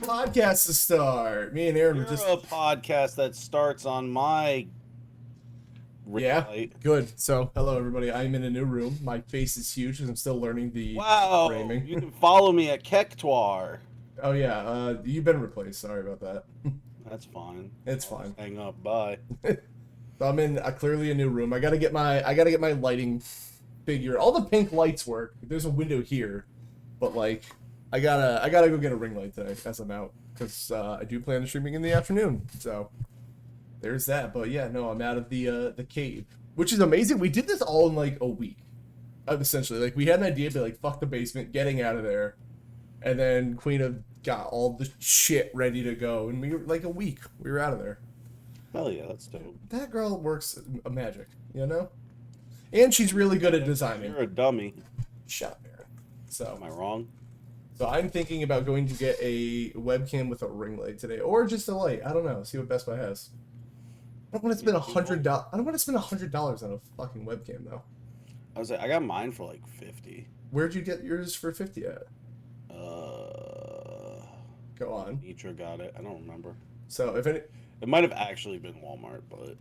podcast to start. Me and Aaron You're were just a podcast that starts on my ring light. good. So, hello everybody. I'm in a new room. My face is huge because I'm still learning the Wow, framing. you can follow me at Kektoir. Oh yeah, you've been replaced. Sorry about that. That's fine. It's fine. Hang up. Bye. So I'm in clearly a new room. I gotta get my lighting figure. All the pink lights work. There's a window here, but like I gotta go get a ring light today as I'm out because I do plan on streaming in the afternoon. So there's that. But yeah, no, I'm out of the cave, which is amazing. We did this all in like a week, essentially. Like we had an idea, but like fuck the basement, getting out of there, and then Queen of got all the shit ready to go, and we were like a week. We were out of there. Hell yeah, that's dope. That girl works a magic, you know? And she's really good at designing. You're a dummy. Shut up, Aaron. Am I wrong? So I'm thinking about going to get a webcam with a ring light today, or just a light. I don't know. See what Best Buy has. I don't want to spend $100. I don't want to spend $100 on a fucking webcam though. I got mine for like 50. Where'd you get yours for 50 at? Go on. Nitra got it. I don't remember. So if any, It might have actually been Walmart, but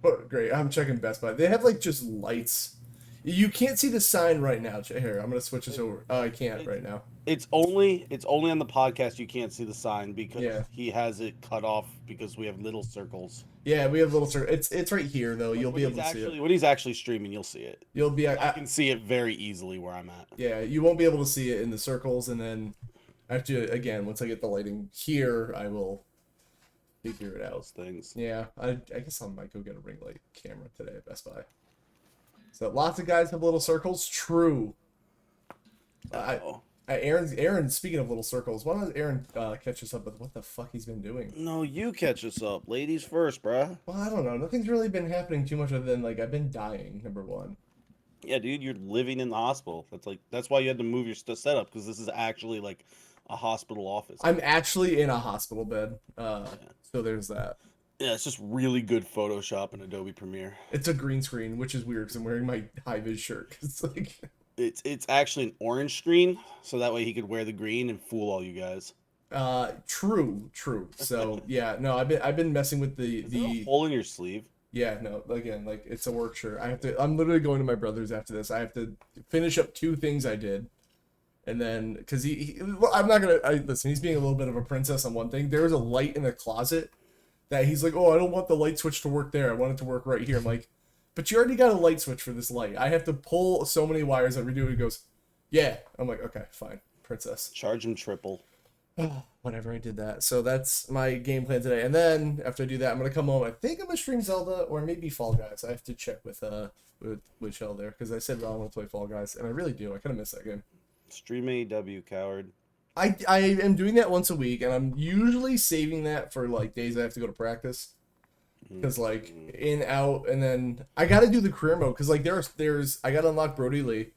oh, great. I'm checking Best Buy. They have like just lights. You can't see the sign right now. Here, I'm gonna switch this over. Oh, I can't right now. it's only on the podcast you can't see the sign because Yeah. he has it cut off because we have little circles. Yeah, we have little circle. It's right here though. You'll be able to see it. When he's actually streaming, you'll see it. You'll be. I can see it very easily where I'm at. Yeah, you won't be able to see it in the circles, and then after again, once I get the lighting here, I will figure it out. Those things. Yeah, I guess I might go get a ring light camera today at Best Buy. So lots of guys have little circles. True. Aaron. Speaking of little circles, why don't Aaron catch us up with what the fuck he's been doing? No, you catch us up. Ladies first, bruh. Well, I don't know. Nothing's really been happening too much other than like I've been dying. Number one. Yeah, dude, you're living in the hospital. That's why you had to move your setup because this is actually like a hospital office. I'm actually in a hospital bed. So there's that. Yeah, it's just really good Photoshop and Adobe Premiere. It's a green screen, which is weird because I'm wearing my high-vis shirt. It's like it's actually an orange screen, so that way he could wear the green and fool all you guys. true. So yeah, no, I've been messing with Is there a hole in your sleeve? yeah, no, again, like it's a work shirt. I'm literally going to my brother's after this. I have to finish up 2 things I did. And then, because well, I'm not gonna listen. He's being a little bit of a princess on one thing. There was a light in the closet that he's like, "Oh, I don't want the light switch to work there. I want it to work right here." I'm like, "But you already got a light switch for this light. I have to pull so many wires and redo it." He goes, "Yeah." I'm like, "Okay, fine, princess." Charge him triple. Whatever, I did that. So that's my game plan today. And then after I do that, I'm gonna come home. I think I'm gonna stream Zelda or maybe Fall Guys. I have to check with Shell there because I said I want to play Fall Guys, and I really do. I kind of miss that game. Stream AEW, coward. I am doing that once a week, and I'm usually saving that for like days I have to go to practice, because like in out, and then I got to do the career mode because like there's I got to unlock Brody Lee,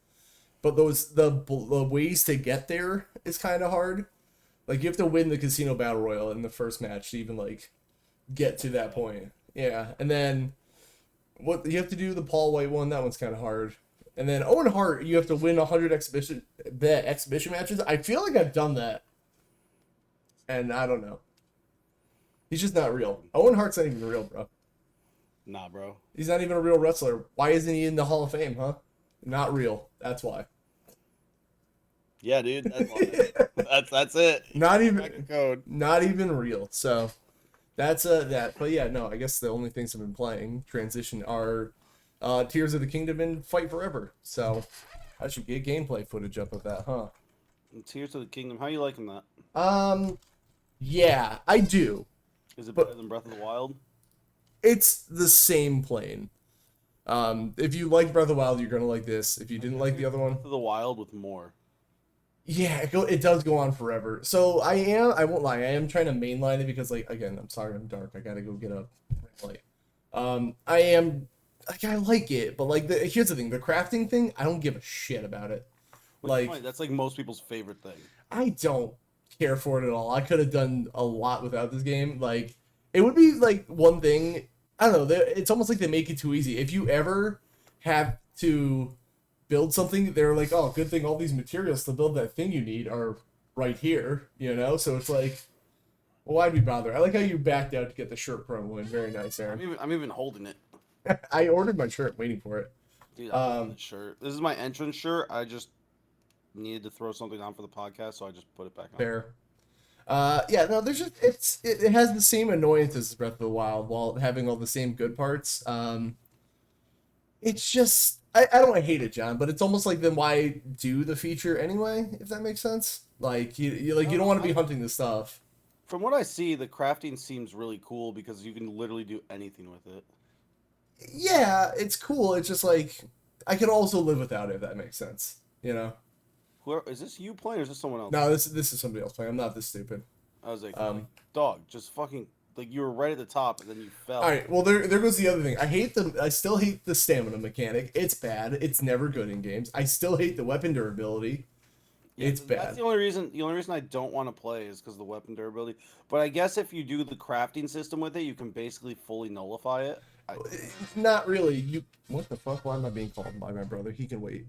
but the ways to get there is kind of hard. Like you have to win the casino battle royale in the first match to even like get to that point. Yeah, and then what you have to do the Paul White one, that one's kind of hard. And then Owen Hart, you have to win 100 exhibition matches. I feel like I've done that. And I don't know. He's just not real. Owen Hart's not even real, bro. Nah, bro. He's not even a real wrestler. Why isn't he in the Hall of Fame, huh? Not real. That's why. Yeah, dude. That's why. that's it. Not even Crack the code. Not even real. So that's that. But yeah, no, I guess the only things I've been playing transition are Tears of the Kingdom and Fight Forever. So I should get gameplay footage up of that, huh? Tears of the Kingdom. How you liking that? Yeah, I do. Is it better than Breath of the Wild? It's the same plane. If you like Breath of the Wild, you're gonna like this. If you didn't like the other one, Breath of the Wild with more. yeah, it does go on forever. So I won't lie, I am trying to mainline it because like again, I'm sorry I'm dark. I gotta go get a light. I like it, but like here's the thing, the crafting thing, I don't give a shit about it. Like that's like most people's favorite thing. I don't care for it at all. I could have done a lot without this game. Like it would be like one thing. I don't know. It's almost like they make it too easy. If you ever have to build something, they're like, "Oh, good thing all these materials to build that thing you need are right here." You know, so it's like Well, why'd we bother? I like how you backed out to get the shirt promo in. Very nice, Aaron. I'm even holding it. I ordered my shirt, waiting for it. Dude, I love this shirt. This is my entrance shirt. I just needed to throw something on for the podcast, so I just put it back on. Fair. Yeah, no, there's just it has the same annoyances as Breath of the Wild while having all the same good parts. It's just I don't hate it, John, but it's almost like then why do the feature anyway, if that makes sense? Like you don't want to be hunting this stuff. From what I see, the crafting seems really cool because you can literally do anything with it. Yeah, it's cool. It's just like I could also live without it, if that makes sense. You know? Is this you playing or is this someone else? No, this is somebody else playing. I'm not this stupid. I was like, dog, just fucking like you were right at the top and then you fell. All right, well there goes the other thing. I still hate the stamina mechanic. It's bad. It's never good in games. I still hate the weapon durability. Yeah, it's bad. That's the only reason. The only reason I don't want to play is because of the weapon durability. But I guess if you do the crafting system with it, you can basically fully nullify it. Not really. What the fuck? Why am I being called by my brother? He can wait.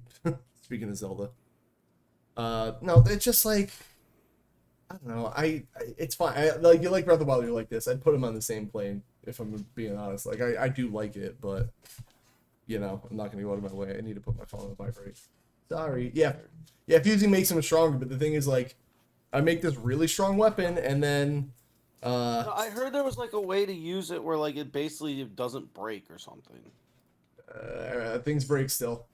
Speaking of Zelda. No, it's just like I don't know. It's fine. You like Breath of the Wild. You're like this. I'd put him on the same plane if I'm being honest. Like I do like it, but I'm not gonna go out of my way. I need to put my phone on vibrate. Sorry. Yeah. Fusing makes him stronger, but the thing is, like, I make this really strong weapon, and then, I heard there was like a way to use it where like it basically doesn't break or something. Things break still.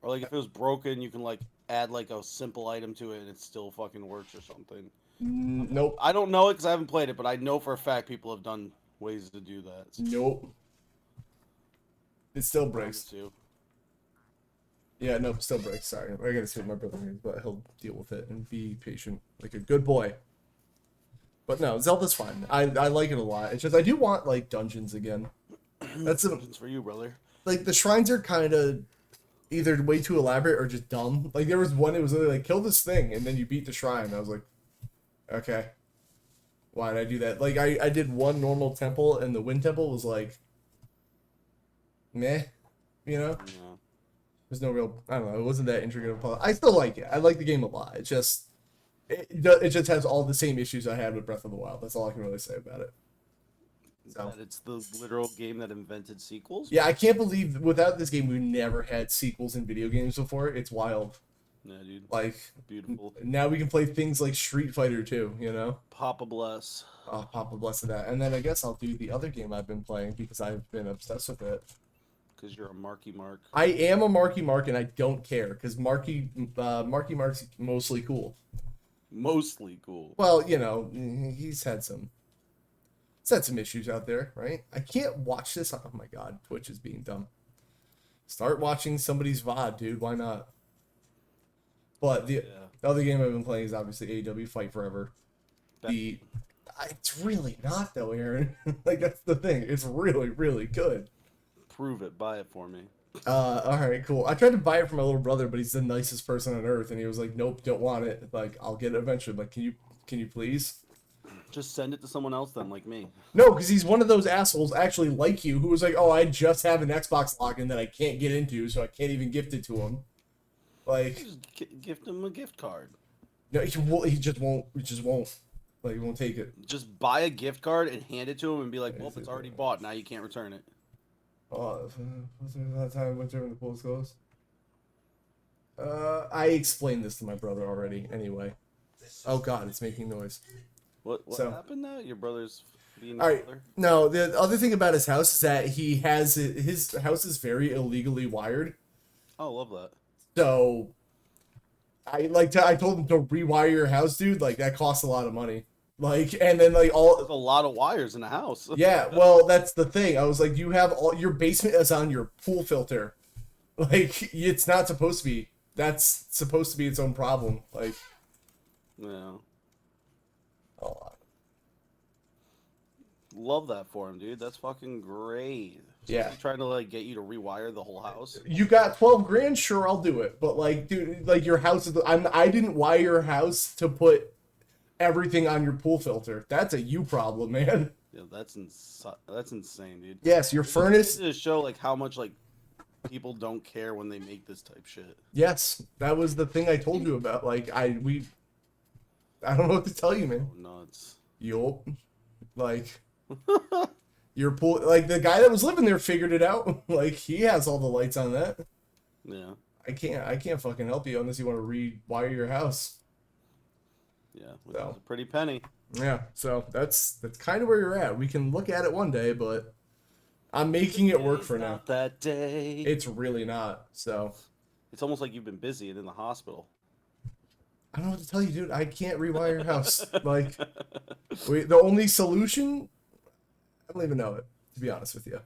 Or like if it was broken, you can like add like a simple item to it, and it still fucking works or something. Nope. I don't know it because I haven't played it, but I know for a fact people have done ways to do that. Nope. It still breaks. Yeah, nope, still breaks. Sorry, I gotta see what my brother means, but he'll deal with it and be patient, like a good boy. But no, Zelda's fine. I like it a lot. It's just I do want like dungeons again. That's dungeons for you, brother. Like the shrines are kind of either way too elaborate or just dumb. Like there was one, it was literally like kill this thing and then you beat the shrine. I was like, okay, why did I do that? Like I did one normal temple and the wind temple was like, meh, Yeah. There's no real, I don't know, it wasn't that intricate of a puzzle. I still like it. I like the game a lot. It just has all the same issues I had with Breath of the Wild. That's all I can really say about it. So. That it's the literal game that invented sequels? Yeah, I can't believe without this game we never had sequels in video games before. It's wild. Yeah, dude. Like, beautiful. Now we can play things like Street Fighter 2, Papa bless. Oh, Papa bless of that. And then I guess I'll do the other game I've been playing because I've been obsessed with it. Because you're a Marky Mark. I am a Marky Mark, and I don't care because Marky Mark's mostly cool. Mostly cool. Well, he's had some issues out there, right? I can't watch this. Oh my god, Twitch is being dumb. Start watching somebody's VOD, dude. Why not? But the other game I've been playing is obviously AEW Fight Forever. It's really not though, Aaron. Like that's the thing. It's really, really good. Prove it. Buy it for me. All right, cool. I tried to buy it for my little brother, but he's the nicest person on earth, and he was like, "Nope, don't want it. Like, I'll get it eventually. But can you please?" Just send it to someone else then, like me. No, because he's one of those assholes, actually like you, who was like, "Oh, I just have an Xbox login that I can't get into, so I can't even gift it to him." Like, just gift him a gift card. No, he just won't. He just won't. Like, he won't take it. Just buy a gift card and hand it to him and be like, "Well, it's already bought. Now you can't return it." Oh, what's the time I went there when the polls closed? I explained this to my brother already. Anyway. Oh God, it's making noise. What happened now? Your brother's being all right. No, the other thing about his house is that his house is very illegally wired. Oh, love that. So, I told him to rewire your house, dude. Like that costs a lot of money. Like, and then like there's a lot of wires in the house. Yeah, well, that's the thing. I was like, you have your basement is on your pool filter. Like, it's not supposed to be. That's supposed to be its own problem. Like, yeah. Oh, love that for him, dude. That's fucking great. Yeah. He's trying to like get you to rewire the whole house. You got 12 grand? Sure, I'll do it. But like, dude, like your house is. I didn't wire your house to put everything on your pool filter. That's a you problem, man. Yeah, that's insane, dude. Yes, your furnace. To show like how much like people don't care when they make this type shit. Yes, that was the thing I told you about. Like I don't know what to tell you, man. Oh, nuts. Yup. Like, your pool, like the guy that was living there figured it out. Like, he has all the lights on that. Yeah. I can't fucking help you unless you want to rewire your house. Yeah, which is a pretty penny. Yeah, so that's kind of where you're at. We can look at it one day, but I'm making it work for now. Not that day. It's really not. So it's almost like you've been busy and in the hospital. I don't know what to tell you, dude. I can't rewire your house. Like, the only solution, I don't even know it, to be honest with you.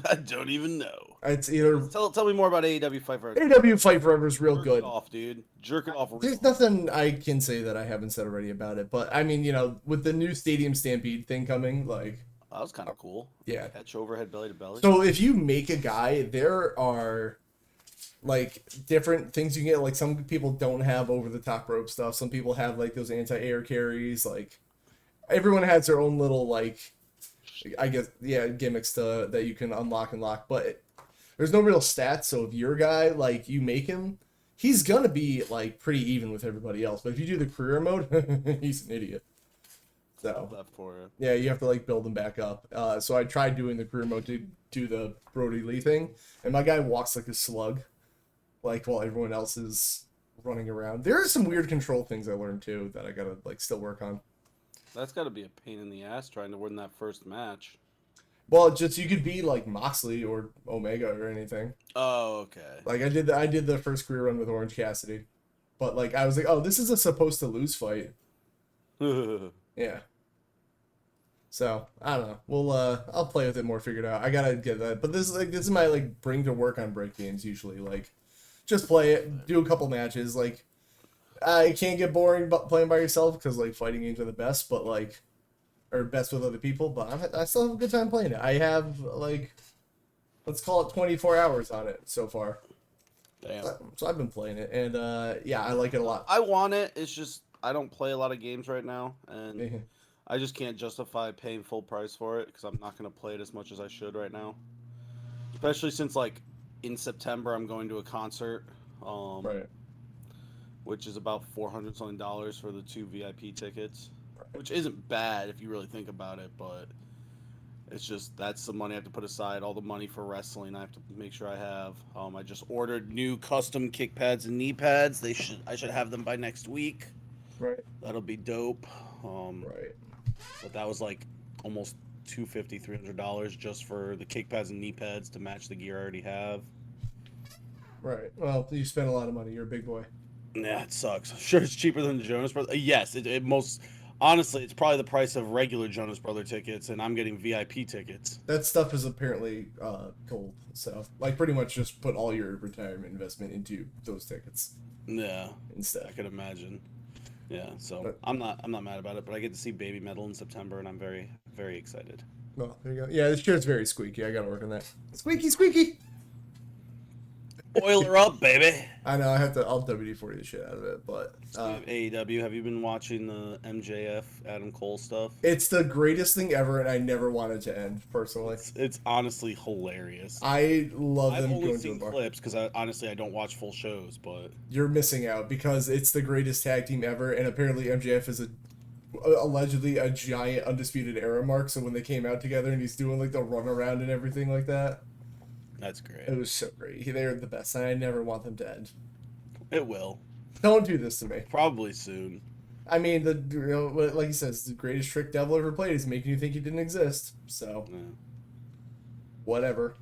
I don't even know. It's either tell me more about AEW Fight Forever. AEW Fight Forever is real good. Jerk it off, dude. Jerk it off. There's nothing I can say that I haven't said already about it, but I mean, with the new Stadium Stampede thing coming, like, that was kind of cool. Yeah. Catch overhead belly to belly. So if you make a guy, there are like different things you can get. Like, some people don't have over the top rope stuff. Some people have like those anti-air carries. Like, everyone has their own little, like, I guess, yeah, gimmicks that you can unlock and lock, but there's no real stats. So if your guy, like, you make him, he's gonna be like pretty even with everybody else. But if you do the career mode, he's an idiot. So yeah, you have to like build him back up. So I tried doing the career mode to do the Brody Lee thing, and my guy walks like a slug, like, while everyone else is running around. There are some weird control things I learned too that I gotta like still work on. That's got to be a pain in the ass trying to win that first match. Well, just you could be like Moxley or Omega or anything. Oh, okay. Like, I did the first career run with Orange Cassidy, but like I was like, oh, this is a supposed to lose fight. Yeah. So I don't know. We'll I'll play with it more, figured out. I gotta get that. But this is my like bring to work on break games usually. Like, just play it, do a couple matches. Like, it can't get boring playing by yourself because like fighting games are the best, but like, or best with other people. But I still have a good time playing it. I have like, let's call it 24 hours on it so far. Damn. So I've been playing it, and yeah, I like it a lot. I want it. It's just I don't play a lot of games right now, and I just can't justify paying full price for it because I'm not going to play it as much as I should right now. Especially since like in September I'm going to a concert. Right. Which is about $400 something for the 2 VIP tickets, which isn't bad if you really think about it, but it's just that's the money I have to put aside. All the money for wrestling I have to make sure I have. I just ordered new custom kick pads and knee pads. I should have them by next week. Right. That'll be dope. Right. But that was like almost $250, $300 just for the kick pads and knee pads to match the gear I already have. Right. Well, you spent a lot of money. You're a big boy. Nah, it sucks. Sure, it's cheaper than the Jonas Brothers. Yes, it most honestly, it's probably the price of regular Jonas Brother tickets, and I'm getting VIP tickets. That stuff is apparently gold. So, like, pretty much just put all your retirement investment into those tickets. Yeah, instead, I could imagine. Yeah, so I'm not mad about it, but I get to see Baby Metal in September, and I'm very, very excited. Well, there you go. Yeah, this shirt's very squeaky. I gotta work on that. Squeaky, squeaky. Oil her up, baby. I know. I'll WD-40 the shit out of it, but AEW. Have you been watching the MJF Adam Cole stuff? It's the greatest thing ever, and I never wanted to end personally. It's honestly hilarious. I love them. I've only seen clips because I don't watch full shows, but you're missing out because it's the greatest tag team ever, and apparently MJF is allegedly a giant undisputed era mark. So when they came out together and he's doing like the run around and everything like that. That's great. It was so great. They're the best, and I never want them to end. It will. Don't do this to me. Probably soon. I mean, like he says, the greatest trick Devil ever played is making you think you didn't exist. So, whatever.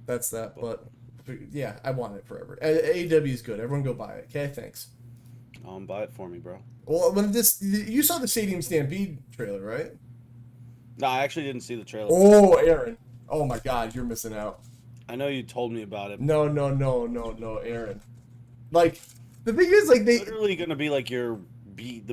That's that. But yeah, I want it forever. AEW is good. Everyone go buy it. Okay, thanks. Buy it for me, bro. Well, you saw the Stadium Stampede trailer, right? No, I actually didn't see the trailer. Oh, Aaron. Oh my God, you're missing out. I know you told me about it. No, Aaron. Like, the thing is, like, they literally gonna be like the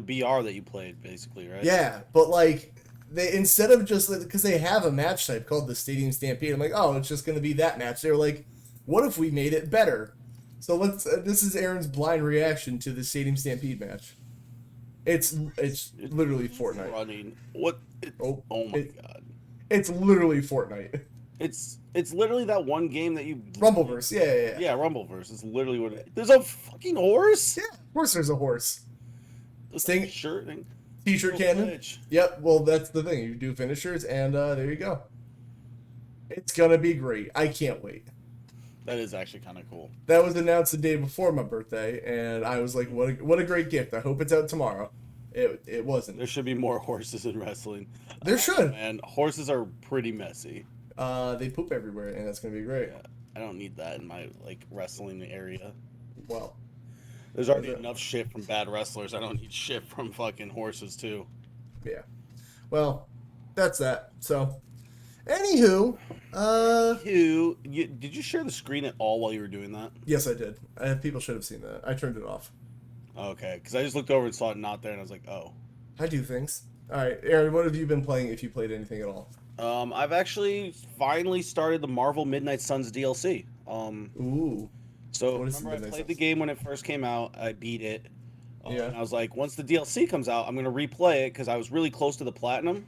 BR that you played, basically, right? Yeah, but like, they instead of just because they have a match type called the Stadium Stampede, I'm like, oh, it's just gonna be that match. They were like, what if we made it better? So this is Aaron's blind reaction to the Stadium Stampede match. It's literally Fortnite. Running. What? Oh my God. It's literally Fortnite. It's literally that one game that you Rumbleverse. Yeah. Yeah, Rumbleverse is literally what it is. There's a fucking horse? Yeah, of course there's a horse. Sting shirt thing. T-shirt cannon. Yep. Well, that's the thing. You do finishers, and there you go. It's gonna be great. I can't wait. That is actually kind of cool. That was announced the day before my birthday, and I was like, "What a great gift! I hope it's out tomorrow." It wasn't. There should be more horses in wrestling. There should. And horses are pretty messy. They poop everywhere, and that's gonna be great. Yeah, I don't need that in my wrestling area. Well, there's already enough shit from bad wrestlers. I don't need shit from fucking horses too. Yeah. Well, that's that. So, anywho, did you share the screen at all while you were doing that? Yes, I did. People should have seen that. I turned it off. Okay, because I just looked over and saw it not there, and I was like, oh. I do things. All right, Aaron, what have you been playing? If you played anything at all? I've actually finally started the Marvel Midnight Suns DLC. Ooh. So remember, I played the game when it first came out. I beat it. And I was like, once the DLC comes out, I'm gonna replay it because I was really close to the platinum.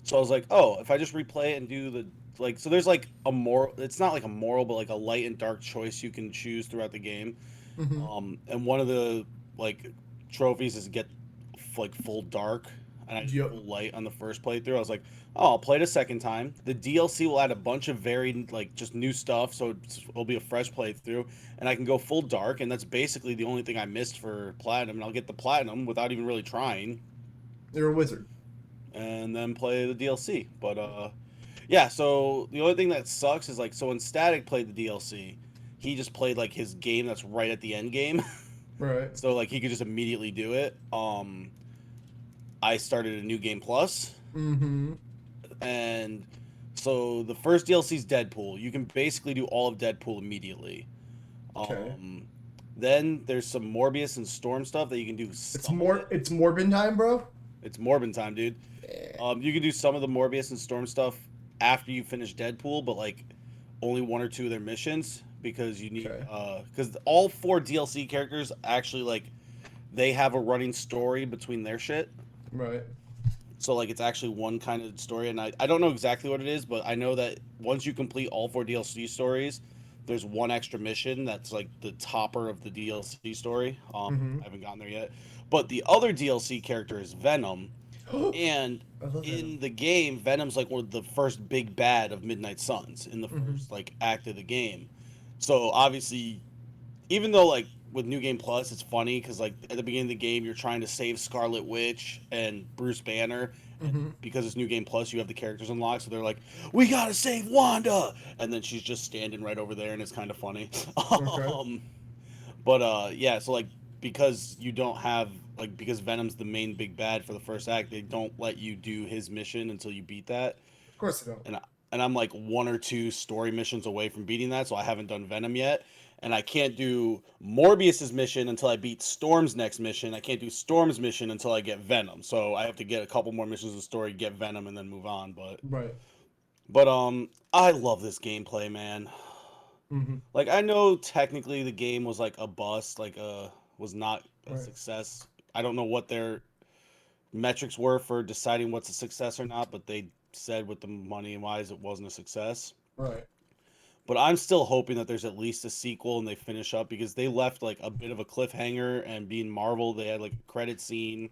So I was like, oh, if I just replay it and do the so there's like a moral. It's not like a moral, but like a light and dark choice you can choose throughout the game. Mm-hmm. And one of the trophies is get full dark, and I just full light on the first playthrough. I was like, oh, I'll play it a second time. The DLC will add a bunch of varied just new stuff, so it'll be a fresh playthrough, and I can go full dark, and that's basically the only thing I missed for platinum, and I'll get the platinum without even really trying. You're a wizard. And then play the DLC. But yeah, so the only thing that sucks is so when Static played the DLC, he just played his game that's right at the end game. Right. So he could just immediately do it. I started a new game plus. Mm-hmm. And so the first DLC is Deadpool. You can basically do all of Deadpool immediately. Okay. Then there's some Morbius and Storm stuff that you can do. It's Morbin time, bro. It's Morbin time, dude. You can do some of the Morbius and Storm stuff after you finish Deadpool, but only one or two of their missions because you need because all 4 DLC characters actually they have a running story between their shit. Right. So it's actually one kind of story, and I don't know exactly what it is, but I know that once you complete all 4 DLC stories, there's one extra mission that's the topper of the DLC story. I haven't gotten there yet. But the other DLC character is Venom. And in the game, Venom's one of the first big bad of Midnight Suns in the first act of the game. So obviously, even though with New Game Plus, it's funny because at the beginning of the game, you're trying to save Scarlet Witch and Bruce Banner. And because it's New Game Plus, you have the characters unlocked, so they're like, "We gotta save Wanda," and then she's just standing right over there, and it's kind of funny. Okay. But yeah, so because you don't have because Venom's the main big bad for the first act, they don't let you do his mission until you beat that. Of course they don't. And I'm 1 or 2 story missions away from beating that, so I haven't done Venom yet. And I can't do Morbius's mission until I beat Storm's next mission. I can't do Storm's mission until I get Venom. So I have to get a couple more missions of the story, get Venom, and then move on. But I love this gameplay, man. I know technically the game was a bust, was not a success. I don't know what their metrics were for deciding what's a success or not, but they said with the money and wise it wasn't a success. Right. But I'm still hoping that there's at least a sequel and they finish up because they left a bit of a cliffhanger, and being Marvel, they had a credit scene.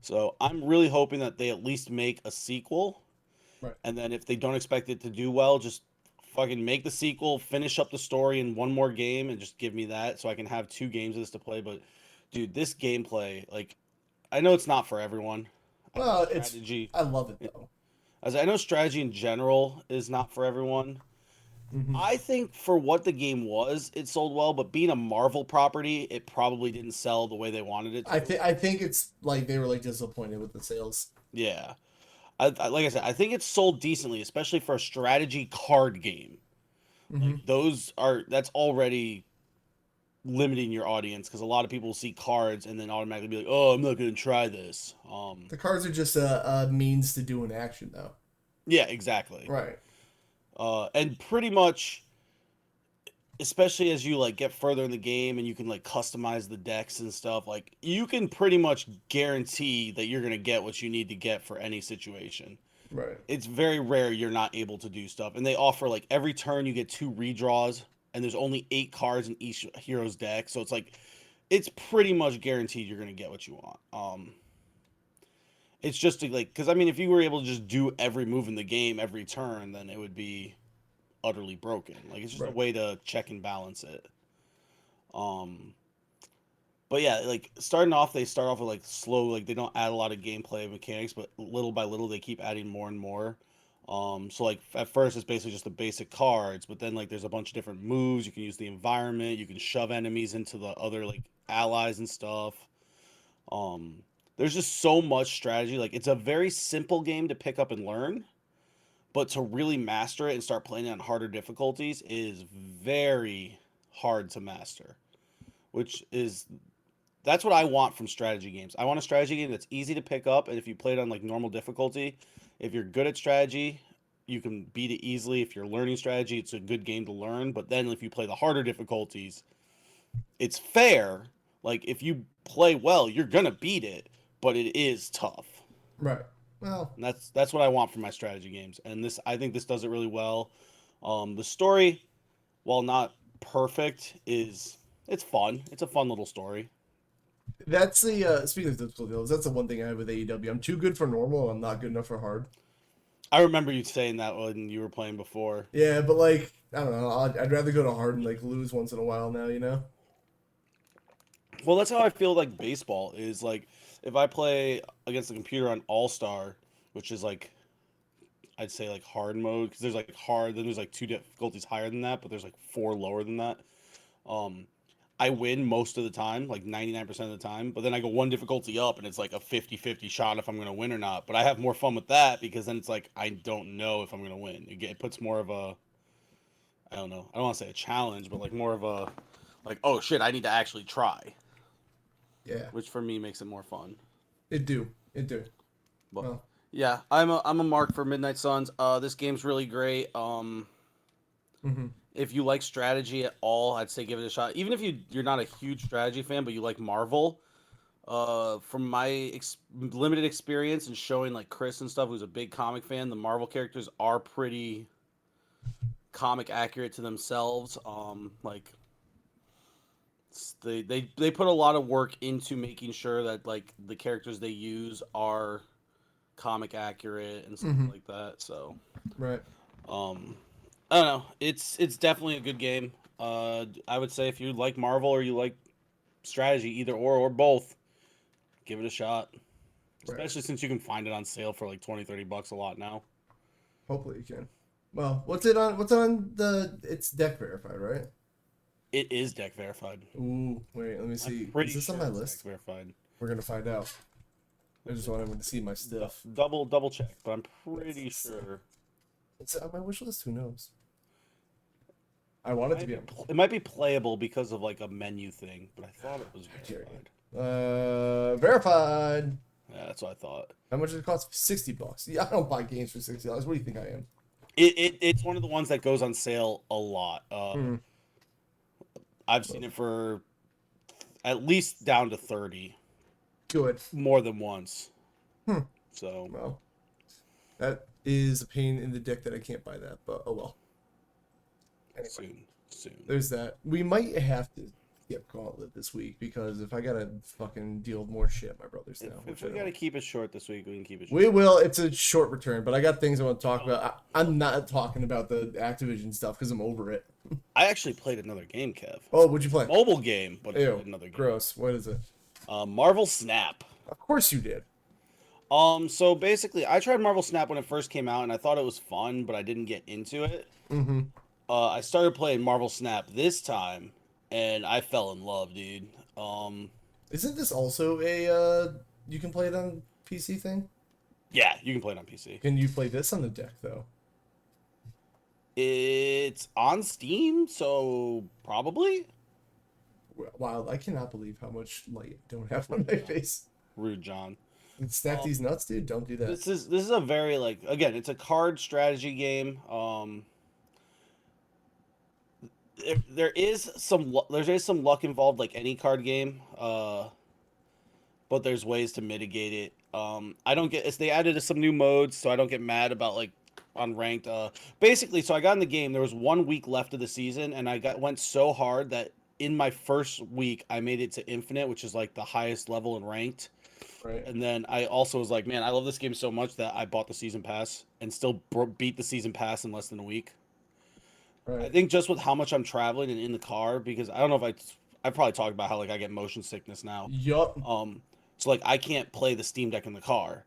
So I'm really hoping that they at least make a sequel. Right. And then if they don't expect it to do well, just fucking make the sequel, finish up the story in one more game, and just give me that so I can have 2 games of this to play. But dude, this gameplay, I know it's not for everyone. Well, I love it though. As I know, strategy in general is not for everyone. I think for what the game was, it sold well, but being a Marvel property, it probably didn't sell the way they wanted it to. I think it's they were disappointed with the sales. Yeah. Like I said, I think it's sold decently, especially for a strategy card game. That's already limiting your audience because a lot of people see cards and then automatically be like, "Oh, I'm not going to try this." The cards are just a means to do an action, though. Yeah, exactly. Right. And pretty much, especially as you get further in the game and you can customize the decks and stuff, you can pretty much guarantee that you're going to get what you need to get for any situation. Right. It's very rare you're not able to do stuff. And they offer every turn you get 2 redraws, and there's only 8 cards in each hero's deck. So it's it's pretty much guaranteed you're gonna get what you want. It's just to, like, because I mean, if you were able to just do every move in the game every turn, then it would be utterly broken. Like, it's just a Right. way to check and balance it. Um, but yeah, like starting off, they start off with like slow, like they don't add a lot of gameplay mechanics, but little by little they keep adding more and more. So like at first it's basically just the basic cards, but then like there's a bunch of different moves. You can use the environment, you can shove enemies into the other like allies and stuff. Um, there's just so much strategy. Like it's a very simple game to pick up and learn, but to really master it and start playing it on harder difficulties is very hard to master. Which is That's what I want from strategy games. I want a strategy game that's easy to pick up, and if you play it on like normal difficulty, if you're good at strategy, you can beat it easily. If you're learning strategy, it's a good game to learn. But then if you play the harder difficulties, it's fair. Like if you play well, you're gonna beat it, but it is tough. Right. Well, And that's what I want from my strategy games. And this I think this does it really well. The story, while not perfect, is it's fun. It's a fun little story. that's the speaking of difficulty levels, that's the one thing I have with AEW. I'm too good for normal. I'm not good enough for hard. I remember you saying that when you were playing before. Yeah, but like I don't know. I'd rather go to hard and like lose once in a while now. You know. Well, that's how I feel like baseball is like if I play against the computer on All Star, which is like I'd say like hard mode because there's like hard, then there's like two difficulties higher than that, but there's like four lower than that. Um, I win most of the time, like 99% of the time, but then I go one difficulty up and it's like a 50-50 shot if I'm going to win or not. But I have more fun with that because then it's like I don't know if I'm going to win. It puts more of a I don't know. I don't want to say a challenge, but like more of a like oh shit, I need to actually try, Yeah. which for me makes it more fun. It do. It do. But Well. yeah, I'm a mark for Midnight Suns. This game's really great. Mm-hmm. If you like strategy at all, I'd say give it a shot. Even if you're not a huge strategy fan, but you like Marvel, from my limited experience and showing like Chris and stuff, who's a big comic fan, the Marvel characters are pretty comic accurate to themselves. Like they put a lot of work into making sure that like the characters they use are comic accurate and stuff Mm-hmm. like that. So, Right. um, I don't know. It's definitely a good game. I would say if you like Marvel or you like strategy, either or both, give it a shot. Right. Especially since you can find it on sale for like 20-30 bucks a lot now. Hopefully you can. Well, what's it on? What's on the? It's deck verified, right? It is deck verified. Ooh, wait. Let me see. I'm pretty Is this sure on my it's list? deck verified. We're gonna find out. I just want everyone to see my stuff. Double check, but I'm pretty sure. It's on my wish list. Who knows? I want it to be on. It might be playable because of like a menu thing, but I thought it was verified. Verified. Yeah, that's what I thought. How much does it cost? $60. Yeah, I don't buy games for $60. What do you think I am? It's one of the ones that goes on sale a lot. Hmm. I've seen it for at least down to 30 Good. more than once. Hmm. So Well, that is a pain in the dick that I can't buy that, but oh well. Anyway, soon. there's that. We might have to skip Gauntlet this week because if I gotta fucking deal with more shit, my brother's now. If we gotta keep it short this week, we can keep it short. We will. It's a short return, but I got things I want to talk about. I'm not talking about the Activision stuff because I'm over it. I actually played another game, Kev. Oh, what'd you play? Mobile game, but Ew, another game. gross. What is it? Marvel Snap. Of course you did. So basically, I tried Marvel Snap when it first came out, and I thought it was fun, but I didn't get into it. Mm-hmm. I started playing Marvel Snap this time, and I fell in love, dude. Isn't this also a you can play it on PC thing? Yeah, you can play it on PC. Can you play this on the deck though? It's on Steam, so probably. Wow, I cannot believe how much light I don't have on my face. Rude, John. Stack these nuts, dude. Don't do that. This is a very like again, it's a card strategy game. There is some luck involved, like any card game. But there's ways to mitigate it. I don't get. They added some new modes, so I don't get mad about like on ranked. Basically, so I got in the game. There was 1 week left of the season, and went so hard that in my first week, I made it to Infinite, which is like the highest level in ranked. Right. And then I also was like, man, I love this game so much that I bought the season pass and still beat the season pass in less than a week. I Right. think just with how much I'm traveling and in the car, because I don't know if I probably talked about how like I get motion sickness now. Yup. So like I can't play the Steam Deck in the car,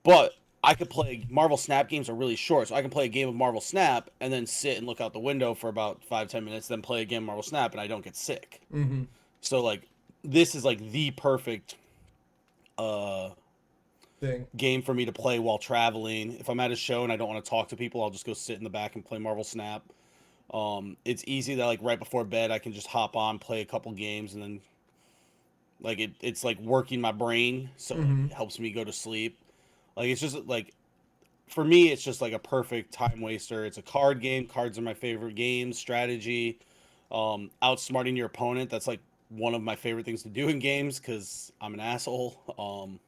but I could play Marvel Snap. Games are really short, so I can play a game of Marvel Snap and then sit and look out the window for about 5-10 minutes, then play a game of Marvel Snap, and I don't get sick. Mm-hmm. So like this is like the perfect uh Thing. game for me to play while traveling. If I'm at a show and I don't want to talk to people, I'll just go sit in the back and play Marvel Snap. It's easy that like right before bed I can just hop on, play a couple games, and then like it's like working my brain, so Mm-hmm. it helps me go to sleep. Like it's just like for me, it's just like a perfect time waster. It's a card game. Cards are my favorite games. Strategy, outsmarting your opponent. That's like one of my favorite things to do in games because I'm an asshole.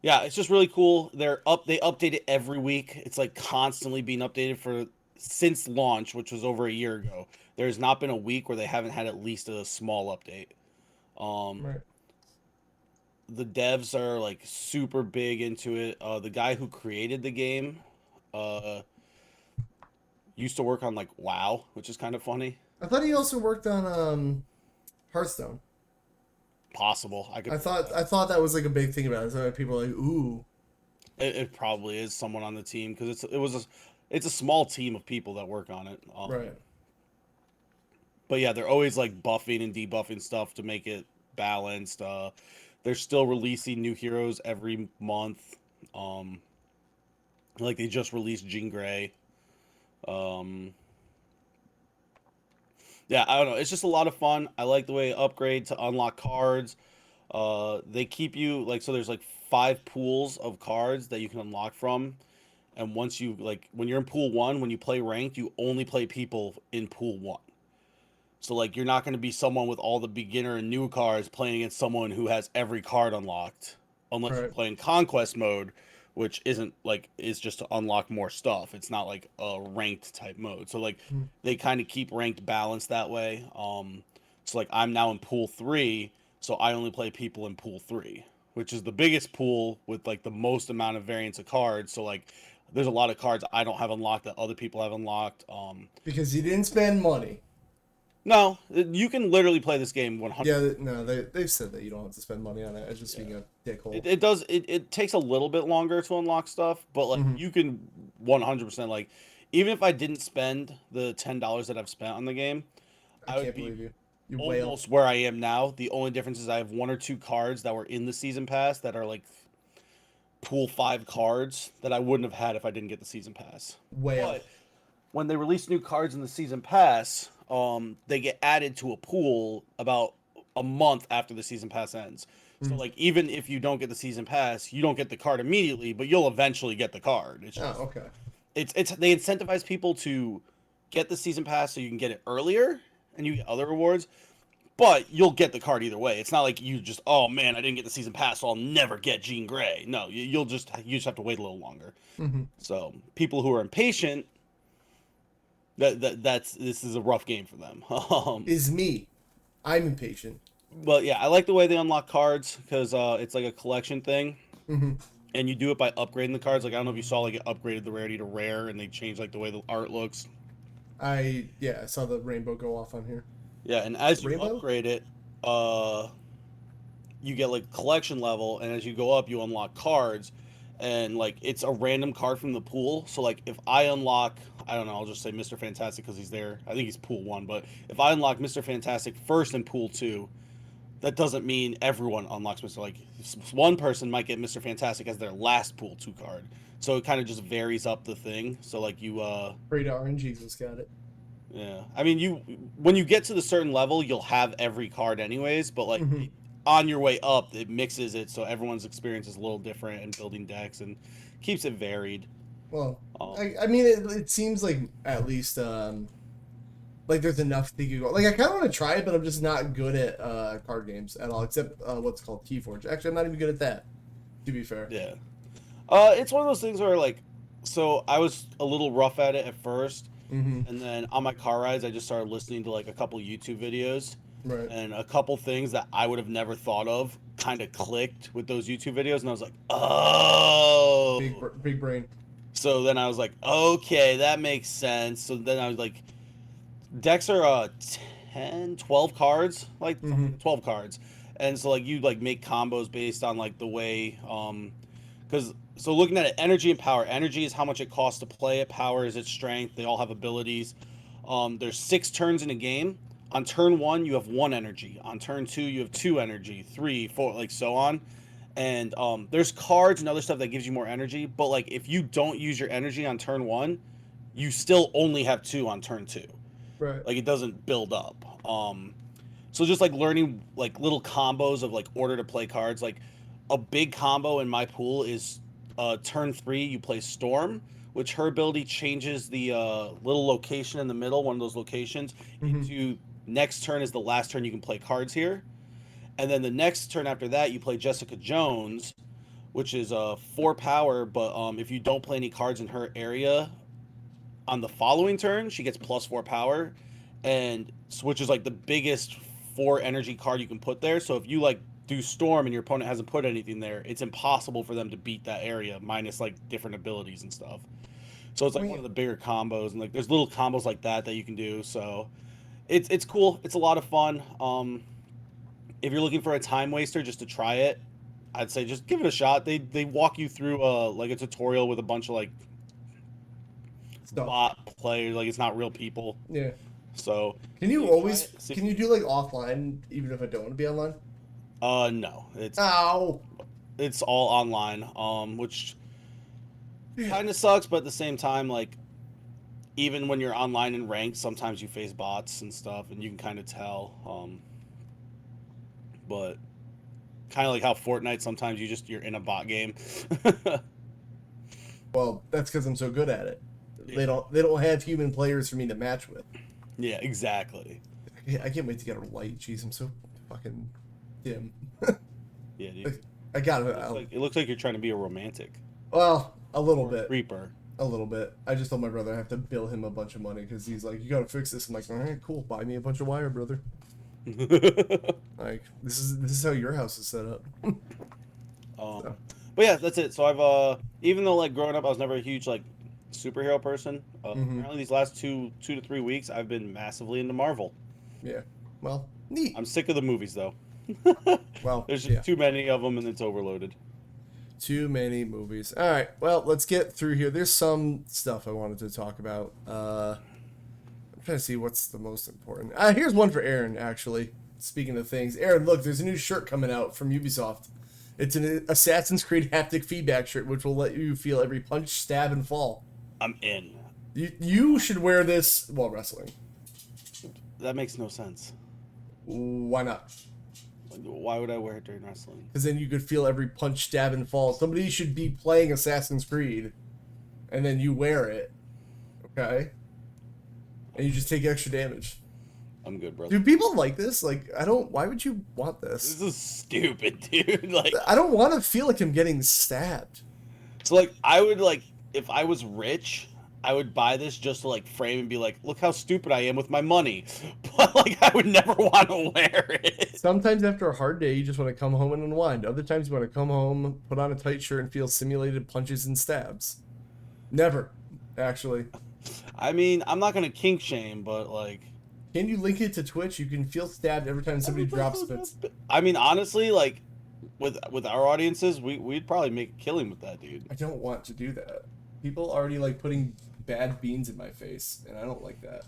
Yeah, it's just really cool. They update it every week. It's like constantly being updated for since launch, which was over a year ago. There's not been a week where they haven't had at least a small update. Um, Right. the devs are like super big into it. The guy who created the game uh, used to work on like WoW, which is kind of funny. I thought he also worked on Hearthstone. Possible. I thought that was like a big thing about it. So people are like, ooh. It probably is someone on the team because it's a small team of people that work on it. Right. But yeah, they're always like buffing and debuffing stuff to make it balanced. They're still releasing new heroes every month. Like they just released Jean Grey. Yeah, I don't know. It's just a lot of fun. I like the way it upgrade to unlock cards. They keep you like so. There's like 5 pools of cards that you can unlock from, and once you like when you're in pool 1, when you play ranked, you only play people in pool 1. So like you're not going to be someone with all the beginner and new cards playing against someone who has every card unlocked, unless you're Right. playing conquest mode, which isn't like is just to unlock more stuff. It's not like a ranked type mode. So like Mm. they kind of keep ranked balanced that way. So like I'm now in pool 3, so I only play people in pool 3, which is the biggest pool with like the most amount of variants of cards. So like there's a lot of cards I don't have unlocked that other people have unlocked. Because you didn't spend money. No, you can literally play this game 100. Yeah, no, they've said that you don't have to spend money on it. It's just being a dickhole. It does. It takes a little bit longer to unlock stuff, but like Mhm. you can 100% like even if I didn't spend the $10 that I've spent on the game, I I would can't be believe you. You whale. almost where I am now. The only difference is I have 1 or 2 cards that were in the season pass that are like pool 5 cards that I wouldn't have had if I didn't get the season pass. Whale. But when they release new cards in the season pass, they get added to a pool about a month after the season pass ends. So Mm. like even if you don't get the season pass, you don't get the card immediately, but you'll eventually get the card. It's just, Oh, okay. it's they incentivize people to get the season pass so you can get it earlier and you get other rewards, but you'll get the card either way. It's not like you just oh man I didn't get the season pass so I'll never get Jean Grey. No, you just have to wait a little longer. Hmm. So people who are impatient that's this is a rough game for them. Is me. I'm impatient. But yeah, I like the way they unlock cards because it's like a collection thing, Hmm. and you do it by upgrading the cards. Like I don't know if you saw like it upgraded the rarity to rare, and they changed like the way the art looks. I saw the rainbow go off on here. Yeah, and as you Rainbow? upgrade it, you get like collection level, and as you go up, you unlock cards, and like it's a random card from the pool. So like if I unlock, I don't know, I'll just say Mr. Fantastic because he's there. I think he's pool 1, but if I unlock Mr. Fantastic first in pool 2, that doesn't mean everyone unlocks Mr. Like one person might get Mr. Fantastic as their last pool 2 card. So it kind of just varies up the thing. So like you Pray to RNGesus got it. yeah. I mean you when you get to the certain level, you'll have every card anyways, but like Mhm. on your way up, it mixes it so everyone's experience is a little different and building decks and keeps it varied. Well, Um, I mean, it seems like at least like there's enough to go. Like I kind of want to try it, but I'm just not good at card games at all, except what's called Keyforge. Actually, I'm not even good at that. To be fair. yeah. It's one of those things where like so I was a little rough at it at first And then on my car rides, I just started listening to like a couple YouTube videos. Right. And a couple things that I would have never thought of kind of clicked with those YouTube videos. And I was like, oh. Big brain. So then I was like, okay, that makes sense. So then I was like, decks are 10, 12 cards, like 12 cards. And so like you like make combos based on like the way, because so looking at it, energy and power. Energy is how much it costs to play it. Power is its strength. They all have abilities. There's 6 turns in a game. On turn 1, you have 1 energy. On turn 2, you have 2 energy, 3, 4, like so on. And there's cards and other stuff that gives you more energy. But like if you don't use your energy on turn 1, you still only have 2 on turn 2. Right. Like it doesn't build up. So just like learning like little combos of like order to play cards. Like a big combo in my pool is turn 3 you play Storm, which her ability changes the little location in the middle, one of those locations, into next turn is the last turn you can play cards here. And then the next turn after that you play Jessica Jones, which is 4 power, but if you don't play any cards in her area on the following turn, she gets +4 power, and which is like the biggest 4 energy card you can put there. So if you like do Storm and your opponent hasn't put anything there, it's impossible for them to beat that area minus like different abilities and stuff. So it's like one of the bigger combos, and like there's little combos like that you can do. So it's cool. It's a lot of fun. If you're looking for a time waster just to try it, I'd say just give it a shot. They walk you through like a tutorial with a bunch of like bot players, like it's not real people. Yeah. So can you always can you do like offline even if I don't want to be online? No. It's all online. Which kind of sucks, but at the same time, like even when you're online in ranked, sometimes you face bots and stuff, and you can kind of tell. But kind of like how Fortnite, sometimes you're in a bot game. Well, that's because I'm so good at it. They don't have human players for me to match with. Yeah, exactly. I can't wait to get a light. Jeez, I'm so fucking dim. Yeah, dude. I got it. It looks like you're trying to be a romantic. Well, a little bit. Creeper. A little bit. I just told my brother I have to bill him a bunch of money because he's like, you gotta fix this. I'm like, all right, cool. Buy me a bunch of wire, brother. Like this is how your house is set up. So. But yeah, that's it. So I've even though like growing up I was never a huge like superhero person, apparently these last two to 3 weeks I've been massively into Marvel. Yeah. Well, neat. I'm sick of the movies though. Well, there's just too many of them and it's overloaded. Too many movies. All right. Well, let's get through here. There's some stuff I wanted to talk about. I'm trying to see what's the most important. Here's one for Aaron, actually. Speaking of things. Aaron, look, there's a new shirt coming out from Ubisoft. It's an Assassin's Creed haptic feedback shirt, which will let you feel every punch, stab, and fall. I'm in. You should wear this while wrestling. That makes no sense. Why not? Why would I wear it during wrestling? Because then you could feel every punch, stab, and fall. Somebody should be playing Assassin's Creed, and then you wear it, okay? And you just take extra damage. I'm good, bro. Do people like this? Like, why would you want this? This is stupid, dude. Like, I don't want to feel like I'm getting stabbed. So, like, I would, like, if I was rich, I would buy this just to, like, frame and be like, look how stupid I am with my money. But, like, I would never want to wear it. Sometimes after a hard day, you just want to come home and unwind. Other times you want to come home, put on a tight shirt, and feel simulated punches and stabs. Never, actually. I mean, I'm not going to kink shame, but, like... Can you link it to Twitch? You can feel stabbed every time somebody drops bits. I mean, honestly, like, with our audiences, we'd probably make a killing with that, dude. I don't want to do that. People already like putting bad beans in my face, and I don't like that.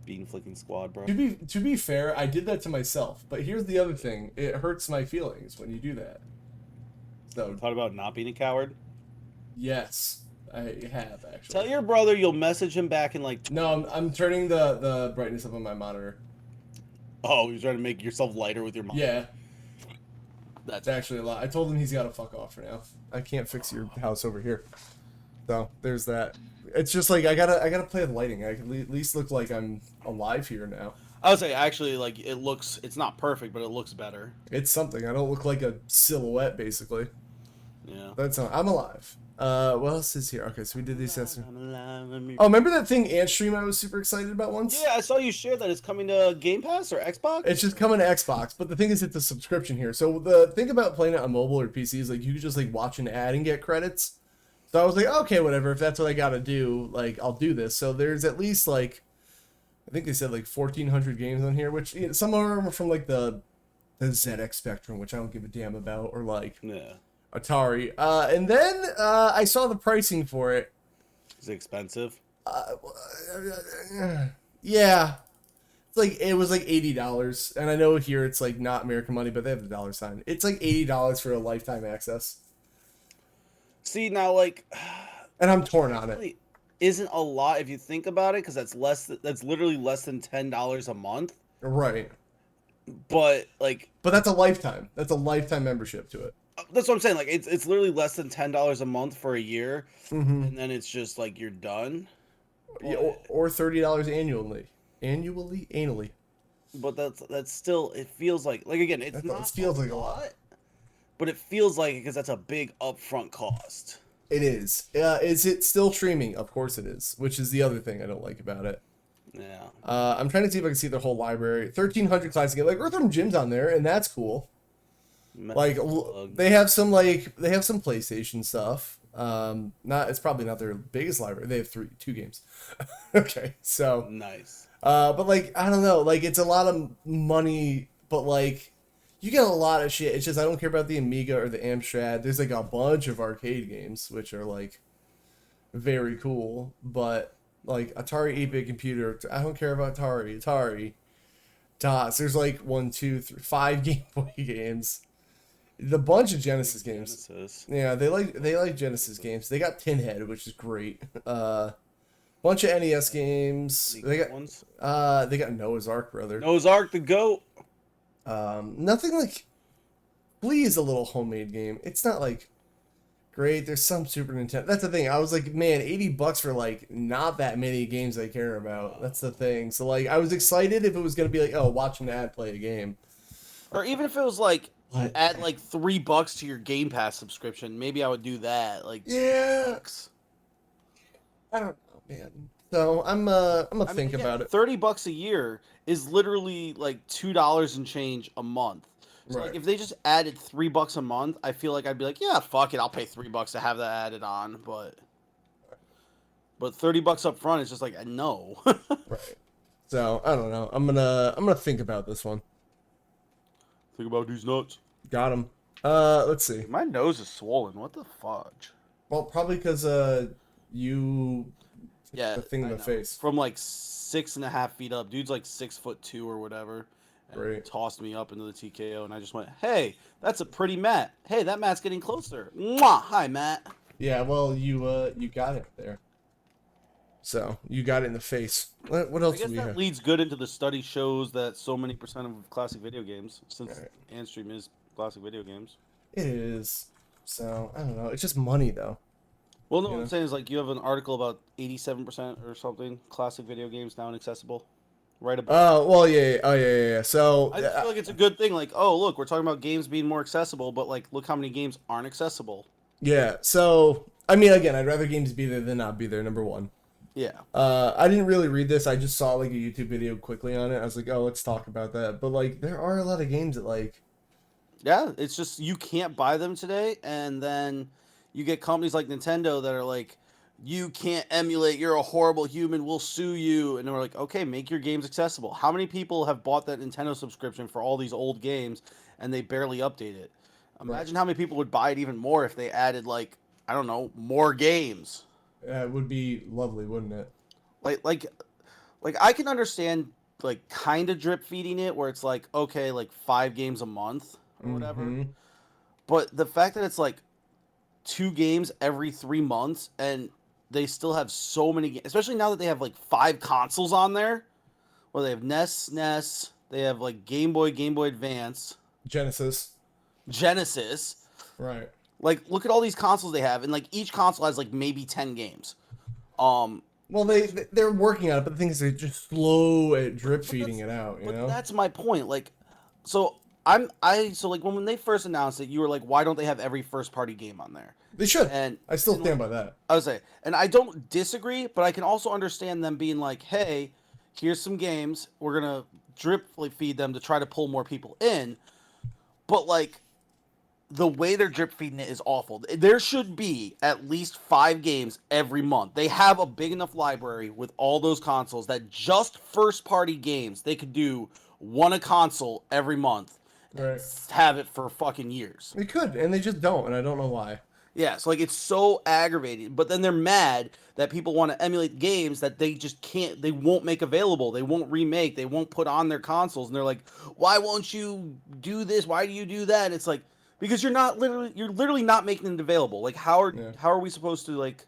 Bean flicking squad, bro. To be fair, I did that to myself. But here's the other thing: it hurts my feelings when you do that. So thought about not being a coward. Yes, I have actually. Tell your brother you'll message him back in like. No, I'm turning the brightness up on my monitor. Oh, you're trying to make yourself lighter with your monitor. Yeah. That's actually a lot. I told him he's got to fuck off for now. I can't fix your house over here. So there's that. It's just like I gotta play with lighting. I can at least look like I'm alive here now. I would say actually like it's not perfect, but it looks better. It's something. I don't look like a silhouette basically. Yeah. I'm alive. What else is here? Okay, so we did these tests. Oh, remember that thing Ant Stream I was super excited about once? Yeah, I saw you share that. It's coming to Game Pass or Xbox? It's just coming to Xbox, but the thing is it's a subscription here. So the thing about playing it on mobile or PC is like you could just like watch an ad and get credits. So I was like, okay, whatever, if that's what I gotta do, like I'll do this. So there's at least like I think they said like 1,400 games on here, which some of them are from like the ZX Spectrum, which I don't give a damn about, or like Atari. And then I saw the pricing for it. Is it expensive? Yeah. It's like it was like $80. And I know here it's like not American money, but they have the dollar sign. It's like $80 for a lifetime access. See, now like and I'm torn on it. Isn't a lot if you think about it, because that's literally less than $10 a month. Right. But that's a lifetime. That's a lifetime membership to it. That's what I'm saying. Like it's literally less than $10 a month for a year, and then it's just like you're done. Yeah, or $30 annually. But that's still, it feels like again, it feels like a lot, but it feels like it because that's a big upfront cost. It is. Is it still streaming? Of course it is, which is the other thing I don't like about it. Yeah. I'm trying to see if I can see their whole library. 1,300 classic games. Like Earthworm Jim's on there, and that's cool. Like they have some PlayStation stuff. It's probably not their biggest library. They have two games. Okay, so nice. But like I don't know. Like it's a lot of money, but like you get a lot of shit. It's just I don't care about the Amiga or the Amstrad. There's like a bunch of arcade games which are like very cool, but like Atari 8-bit computer, I don't care about Atari DOS. There's like 1, 2, 3, 5 Game Boy games. The bunch of Genesis games. Yeah, they like Genesis games. They got Tinhead, which is great. Bunch of NES games. They got Noah's Ark, brother. Noah's Ark, the GOAT. Nothing like Flea is a little homemade game. It's not like great. There's some Super Nintendo. That's the thing. I was like, man, $80 for like not that many games I care about. That's the thing. So like, I was excited if it was gonna be like, oh, watch an ad play a game, or even if it was like add like $3 to your Game Pass subscription. Maybe I would do that. Like yeah, I don't know, man. So I'm gonna think about it. $30 a year is literally like $2 and change a month. So right. Like if they just added $3 a month, I feel like I'd be like, yeah, fuck it, I'll pay $3 to have that added on. But $30 up front is just like no. Right. So I don't know. I'm gonna think about this one. Think about these nuts. Got him. Let's see. My nose is swollen. What the fudge? Well, probably because you the thing in the face from like 6.5 feet up. Dude's like 6'2" or whatever. Great. Tossed me up into the TKO, and I just went, "Hey, that's a pretty mat. Hey, that mat's getting closer. Mwah! Hi, Matt." Yeah, well, you got it there. So you got it in the face. What else? I guess do we that have? leads good into the study shows that so many % of classic video games, since Andstream is classic video games. It is. So I don't know. It's just money, though. Well, no, what I'm saying is like you have an article about 87% or something classic video games now inaccessible. Right about. Oh well, yeah. Oh yeah. So I just feel like it's a good thing. Like, oh look, we're talking about games being more accessible, but like, look how many games aren't accessible. Yeah. So I mean, again, I'd rather games be there than not be there. Number one. Yeah. I didn't really read this. I just saw like a YouTube video quickly on it. I was like, oh, let's talk about that. But like, there are a lot of games that like. Yeah, it's just you can't buy them today, and then you get companies like Nintendo that are like, you can't emulate, you're a horrible human, we'll sue you. And we're like, okay, make your games accessible. How many people have bought that Nintendo subscription for all these old games and they barely update it? Imagine how many people would buy it even more if they added, like, I don't know, more games. It would be lovely, wouldn't it? Like I can understand, like, kind of drip feeding it where it's like, okay, like 5 games a month or whatever. But the fact that it's like 2 games every 3 months and they still have so many games, especially now that they have like 5 consoles on there. Well, they have NES, they have like Game Boy, Game Boy Advance, Genesis. Right. Like, look at all these consoles they have, and like each console has like maybe 10 games. Well, they're working on it, but the thing is, they're just slow at drip feeding it out. You know, that's my point. Like, so So like when they first announced it, you were like, why don't they have every first party game on there? They should. And I still stand by that. I would say, and I don't disagree, but I can also understand them being like, hey, here's some games, we're gonna drip feed them to try to pull more people in, but like the way they're drip feeding it is awful. There should be at least 5 games every month. They have a big enough library with all those consoles that just first party games they could do one a console every month. Right. Have it for fucking years. They could, and they just don't, and I don't know why. Yeah, so like it's so aggravating. But then they're mad that people want to emulate games that they just can't. They won't make available. They won't remake. They won't put on their consoles. And they're like, "Why won't you do this? Why do you do that?" And it's like because you're literally not making it available. Like how are we supposed to like?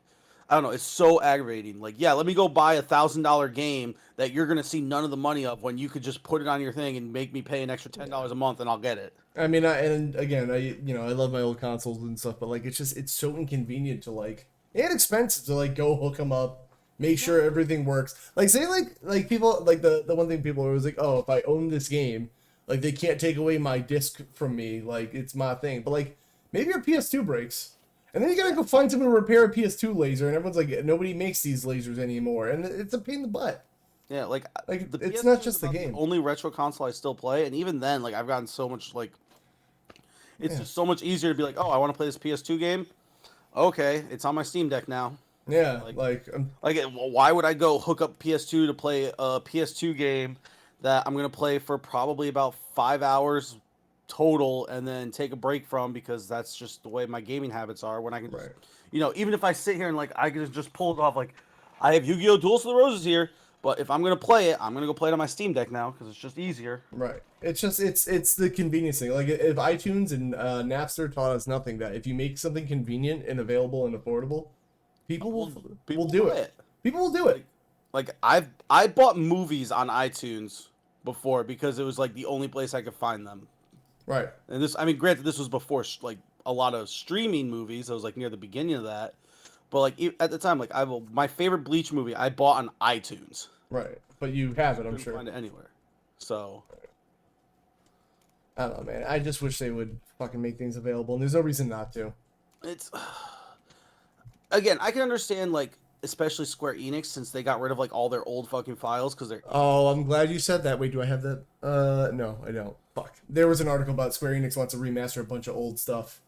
I don't know. It's so aggravating. Like, yeah, let me go buy $1,000 game that you're gonna see none of the money of when you could just put it on your thing and make me pay an extra $10 a month and I'll get it. I mean, and again, I love my old consoles and stuff, but like it's so inconvenient to like and expensive to like go hook them up, make sure everything works. Like say like people like the one thing people are always like, oh, if I own this game, like they can't take away my disc from me, like it's my thing. But like maybe your PS2 breaks. And then you gotta go find someone to repair a PS2 laser, and everyone's like, nobody makes these lasers anymore, and it's a pain in the butt. Yeah, like the it's PS2 not just the game. The only retro console I still play, and even then, like I've gotten so much like, it's just so much easier to be like, oh, I want to play this PS2 game. Okay, it's on my Steam Deck now. Yeah, why would I go hook up PS2 to play a PS2 game that I'm gonna play for probably about 5 hours total and then take a break from because that's just the way my gaming habits are when I can just, even if I sit here and like I can just pull it off, like I have Yu-Gi-Oh! Duels of the Roses here, but if I'm gonna play it, I'm gonna go play it on my Steam Deck now because it's just easier. Right. It's just it's the convenience thing. Like if iTunes and Napster taught us nothing, that if you make something convenient and available and affordable, people will do it. People will do it. Like I bought movies on iTunes before because it was like the only place I could find them. Right. And this, I mean, granted, this was before like a lot of streaming movies. I was like near the beginning of that, but like at the time, like my favorite Bleach movie I bought on iTunes. Right. But you have it, I'm sure. Find it anywhere. So. I don't know, man. I just wish they would fucking make things available, and there's no reason not to. It's again, I can understand like especially Square Enix since they got rid of like all their old fucking files because they're. Oh, I'm glad you said that. Wait, do I have that? No, I don't. Fuck. There was an article about Square Enix wants to remaster a bunch of old stuff.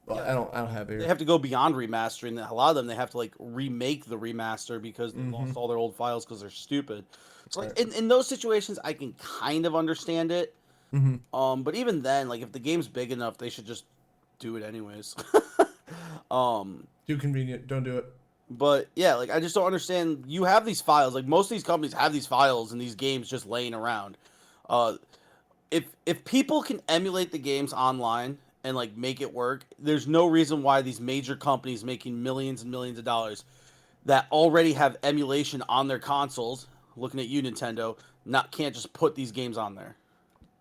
Well, I don't have it here. They have to go beyond remastering. A lot of them they have to like remake the remaster because they lost all their old files because they're stupid. So like in those situations, I can kind of understand it. But even then, like if the game's big enough, they should just do it anyways. Too convenient. Don't do it. But yeah, like I just don't understand. You have these files. Like most of these companies have these files and these games just laying around. If people can emulate the games online and like make it work, there's no reason why these major companies making millions and millions of dollars that already have emulation on their consoles, looking at you, Nintendo, can't just put these games on there.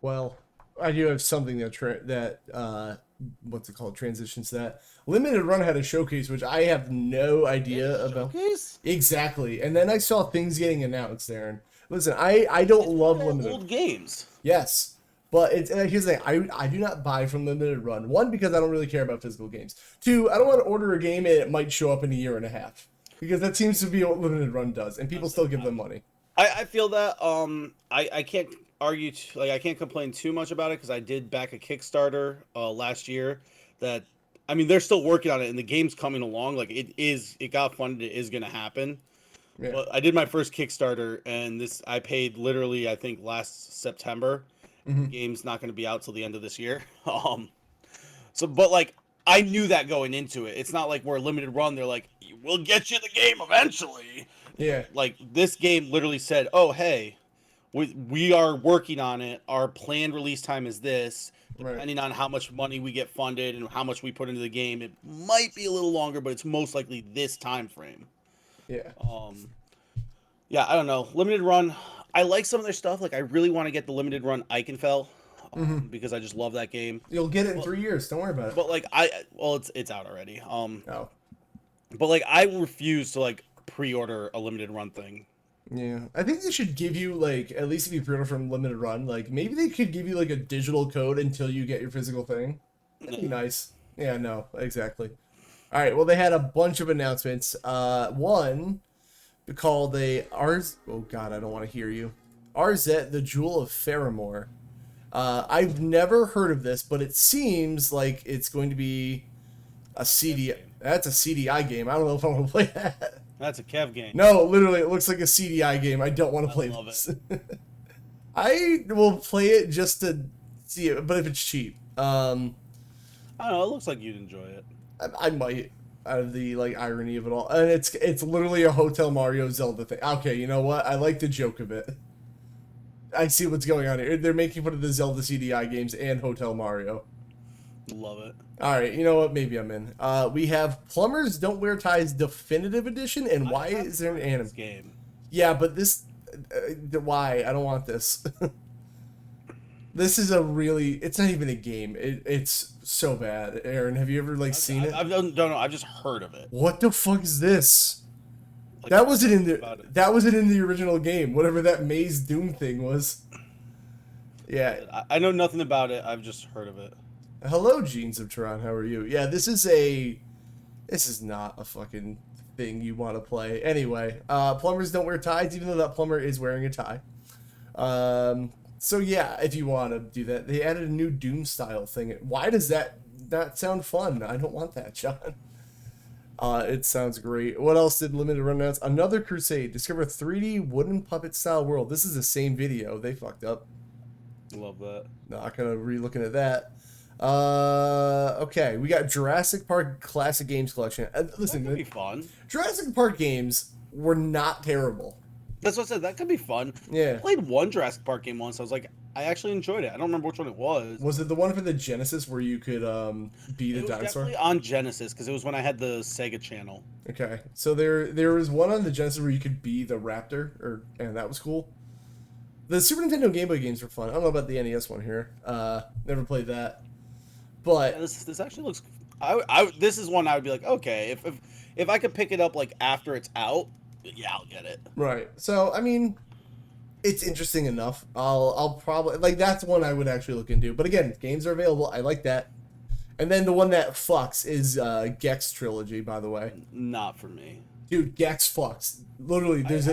Well, I do have something that what's it called? Transitions to that. Limited Run had a showcase, which I have no idea about. Showcase? Exactly. And then I saw things getting announced there. And listen, I don't love Limited old games. Yes. But here's the thing. I do not buy from Limited Run. One, because I don't really care about physical games. Two, I don't want to order a game and it might show up in a year and a half. Because that seems to be what Limited Run does. And people still give them money. I feel that. I can't argue, I can't complain too much about it because I did back a Kickstarter last year that, I mean, they're still working on it and the game's coming along. Like it got funded. It is going to happen. Yeah. But I did my first Kickstarter and I paid literally, I think last September. The game's not going to be out till the end of this year. But like I knew that going into it. It's not like we're Limited Run. They're like, we'll get you the game eventually. Yeah. Like this game literally said, oh, hey, we are working on it. Our planned release time is this. Depending on how much money we get funded and how much we put into the game, it might be a little longer, but it's most likely this time frame. Yeah. Yeah, I don't know. Limited Run. I like some of their stuff. Like, I really want to get the Limited Run Eichenfeld because I just love that game. You'll get it in 3 years. Don't worry about it. But like, it's out already. No. But like, I refuse to like pre-order a Limited Run thing Yeah, I think they should give you like, at least if you pre-order from limited run, like maybe they could give you like a digital code until you get your physical thing. That'd be nice. Yeah, no, exactly. All right, well they had a bunch of announcements. One called oh god, I don't want to hear you. Arzette, the Jewel of Faramore. I've never heard of this, but it seems like it's going to be a CD. That's a CDI game. I don't know if I want to play that. That's a Kev game. No, literally, it looks like a CDI game. I don't want to play this. I will play it just to see it, but if it's cheap. I don't know. It looks like you'd enjoy it. I might, out of the like irony of it all, and it's literally a Hotel Mario Zelda thing. Okay, you know what? I like the joke of it. I see what's going on here. They're making fun of the Zelda CDI games and Hotel Mario. Love it. All right, you know what? Maybe I'm in. We have Plumbers Don't Wear Ties Definitive Edition, and why is there an anime game? Yeah, but this, why? I don't want this. This is it's not even a game. It's so bad. Aaron, have you ever seen it? I don't know. I've just heard of it. What the fuck is this? Like, that wasn't in the original game. Whatever that Maze Doom thing was. Yeah. I know nothing about it. I've just heard of it. Hello, Genes of Tron. How are you? Yeah, this is not a fucking thing you want to play. Anyway, plumbers don't wear ties, even though that plumber is wearing a tie. So yeah, if you want to do that, they added a new Doom style thing. Why does that not sound fun? I don't want that, John. It sounds great. What else did Limited Run announce? Another Crusade. Discover 3D wooden puppet style world. This is the same video. They fucked up. Love that. Not gonna re-looking at that. Okay, we got Jurassic Park Classic Games Collection. Listen, that could be fun. Jurassic Park games were not terrible. That's what I said. That could be fun. Yeah. I played one Jurassic Park game once. I was like, I actually enjoyed it. I don't remember which one it was. Was it the one for the Genesis where you could beat a dinosaur? Definitely on Genesis because it was when I had the Sega channel. Okay, so there was one on the Genesis where you could be the raptor, and that was cool. The Super Nintendo Game Boy games were fun. I don't know about the NES one here. Never played that. But yeah, this actually looks. This is one I would be like, okay, if I could pick it up like after it's out, yeah, I'll get it. Right. So I mean, it's interesting enough. I'll probably that's one I would actually look into. But again, games are available. I like that. And then the one that fucks is Gex Trilogy, by the way. Not for me. Dude, Gex fucks. Literally, there's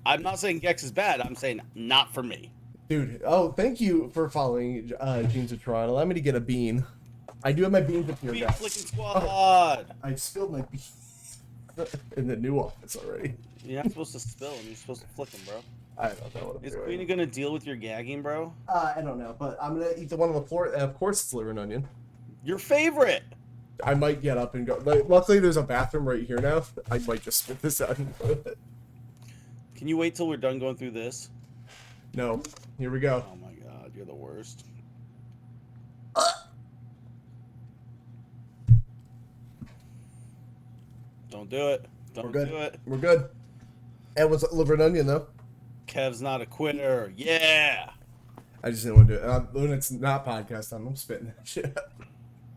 I'm not saying Gex is bad. I'm saying not for me. Dude, oh, thank you for following Genes of Toronto. Allow me to get a bean. I do have my beans up here, Bean guys. flicking squad. Oh, I spilled my beans in the new office already. You're not supposed to spill them. You're supposed to flick them, bro. I don't know what I'm Is doing. Queenie gonna deal with your gagging, bro? I don't know, but I'm gonna eat the one on the floor. And of course, it's liver and onion. Your favorite. I might get up and go. Luckily, there's a bathroom right here now. I might just spit this out. Can you wait till we're done going through this? No. Here we go. Oh my god, you're the worst. Don't do it. Don't do it. We're good. And what's liver and onion though? Kev's not a quitter. Yeah. I just didn't want to do it. When it's not podcast time, I'm spitting that shit.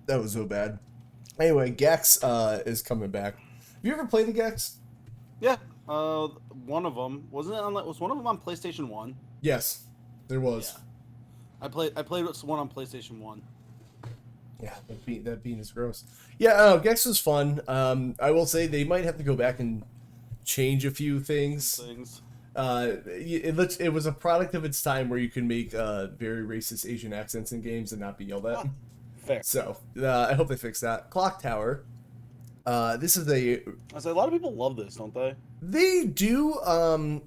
That was so bad. Anyway, Gex is coming back. Have you ever played the Gex? Yeah. One of them wasn't it on? Was one of them on PlayStation 1? Yes, there was. Yeah. I played one on PlayStation 1. Yeah, that bean is gross. Yeah, Gex was fun. I will say they might have to go back and change a few things. It was a product of its time where you can make very racist Asian accents in games and not be yelled at. Fair. So I hope they fix that. Clock Tower. This is a lot of people love this, don't they? They do.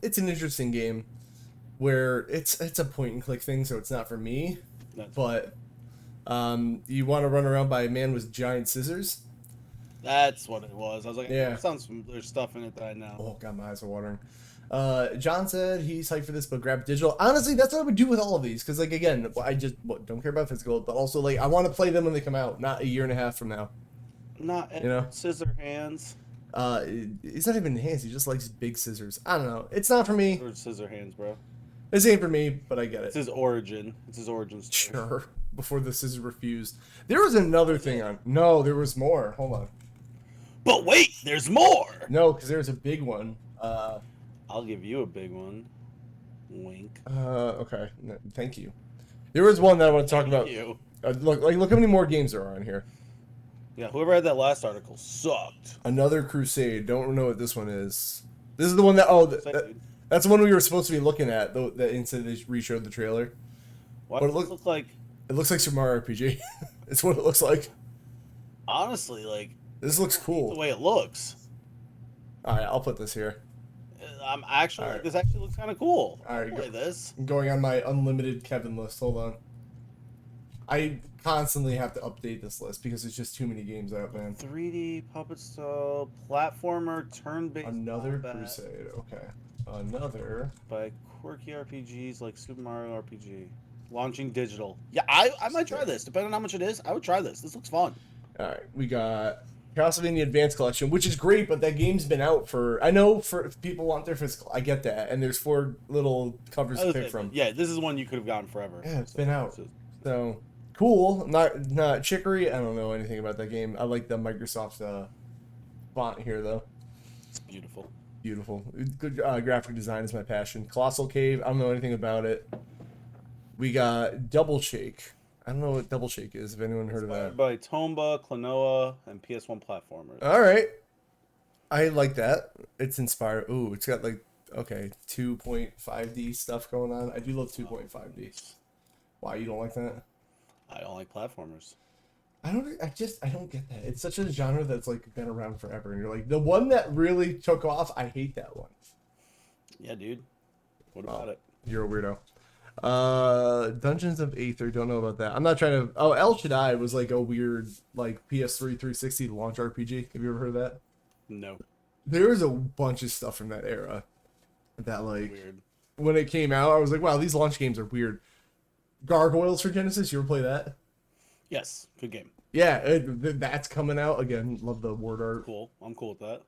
It's an interesting game where it's a point and click thing, so it's not for me. But you want to run around by a man with giant scissors. That's what it was. I was like, yeah, there's stuff in it that I know. Oh god, my eyes are watering. John said he's hyped for this, but grab digital. Honestly, that's what I would do with all of these, because again, I just don't care about physical, but also I want to play them when they come out, not a year and a half from now. Not scissor hands. He's not even hands. He just likes big scissors. I don't know. It's not for me. Or scissor hands, bro. This ain't for me, but I get it. It's his origin. It's his origin story. Sure. Before the scissors refused. There was another thing on. No, there was more. Hold on. But wait, there's more. No, because there's a big one. I'll give you a big one. Wink. Okay. No, thank you. There was one that I want to talk about. You. Look how many more games there are on here. Yeah, whoever had that last article sucked. Another Crusade. Don't know what this one is. This is the one that that's the one we were supposed to be looking at. That instead they re-showed the trailer. Why But does it look like? It looks like Super Mario RPG. It's what it looks like. Honestly, like This looks the cool. way it looks. All right, I'll put this here. I'm actually Alright. this actually looks kind of cool. Alright, I'll play this. I'm going on my unlimited Kevin list. Hold on. I constantly have to update this list because there's just too many games out, man. 3D puppet style platformer turn-based. Another combat Crusade. Okay. Another. by quirky RPGs like Super Mario RPG. Launching digital. Yeah, I might try this. Depending on how much it is, I would try this. This looks fun. All right, we got Castlevania Advanced Collection, which is great, but that game's been out for. I know for if people want their physical. I get that, and there's 4 little covers to pick from. Yeah, this is one you could have gotten forever. Yeah, it's been out. So cool. Not chicory. I don't know anything about that game. I like the Microsoft font here though. It's beautiful. Beautiful. Good graphic design is my passion. Colossal Cave. I don't know anything about it. We got Double Shake. I don't know what Double Shake is. If anyone heard of that. By Tomba, Klonoa, and PS1 platformers. All right. I like that. It's inspired. Ooh, it's got like, okay, 2.5D stuff going on. I do love 2.5D. Why, you don't like that? I don't like platformers. I don't get that. It's such a genre that's like been around forever. And you're like, the one that really took off, I hate that one. Yeah, dude. What about it? You're a weirdo. Dungeons of Aether, don't know about that. I'm not trying to. Oh, El Shaddai was like a weird like PS3 360 launch RPG. Have you ever heard of that? No. There was a bunch of stuff from that era that like Weird. when it came out, I was like, wow, these launch games are weird. Gargoyles for Genesis, you ever play that? Yes, good game. Yeah, that's coming out again. Love the word art. Cool. I'm cool with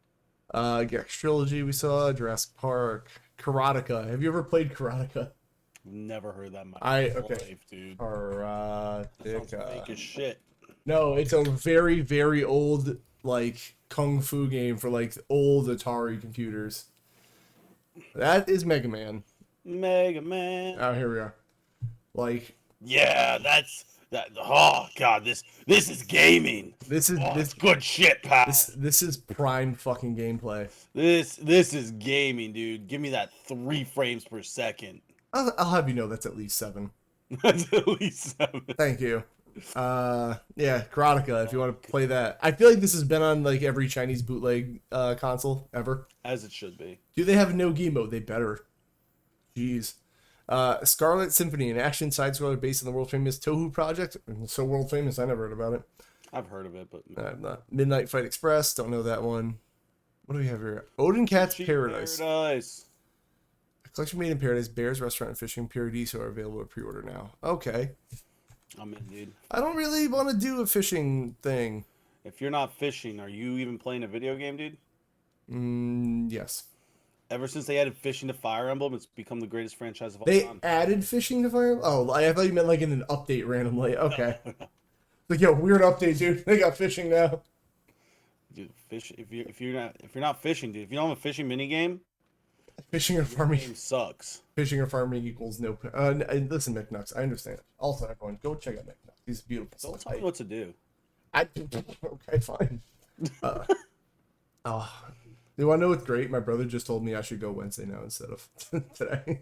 that. Gex Trilogy we saw, Jurassic Park, Karateka. Have you ever played Karateka? Never heard that in my Okay. life, dude. Karateka. Fake as shit. No, it's a very, very old like kung fu game for like old Atari computers. That is Mega Man. Mega Man. Oh, here we are. Like, Yeah, that's that. Oh god, this is gaming. this is It's good shit, pal. this is prime fucking gameplay. This is gaming, dude. Give me that 3 frames per second. I'll have you know that's at least 7. That's at least 7. Thank you. Yeah, Karateka, if you want to play that. I feel like this has been on like every Chinese bootleg console ever. As it should be. Do they have no game mode? They better. Jeez. Scarlet Symphony, an action side scroller based on the world famous Touhou project. So world famous, I never heard about it. I've heard of it, but Not. Midnight Fight Express, don't know that one. What do we have here? Odin Cat's Paradise. A collection made in Paradise, Bears Restaurant and Fishing Paradiso are available to pre-order now. Okay. I'm in, dude. I don't really want to do a fishing thing. If you're not fishing, are you even playing a video game, dude? Yes. Ever since they added fishing to Fire Emblem, it's become the greatest franchise of all They time. added fishing to Fire Emblem? Oh, I thought you meant like in an update randomly. Okay. Like, yo, weird update, dude. They got fishing now. Dude, fish. If you're not fishing, dude. If you don't have a fishing mini game, Fishing or farming. game sucks. Fishing or farming equals no. Listen, McNucks, I understand. Also, everyone, go check out McNucks. He's beautiful. Don't tell me what to do. Okay, fine. Oh, you want to know what's great? My brother just told me I should go Wednesday now instead of today.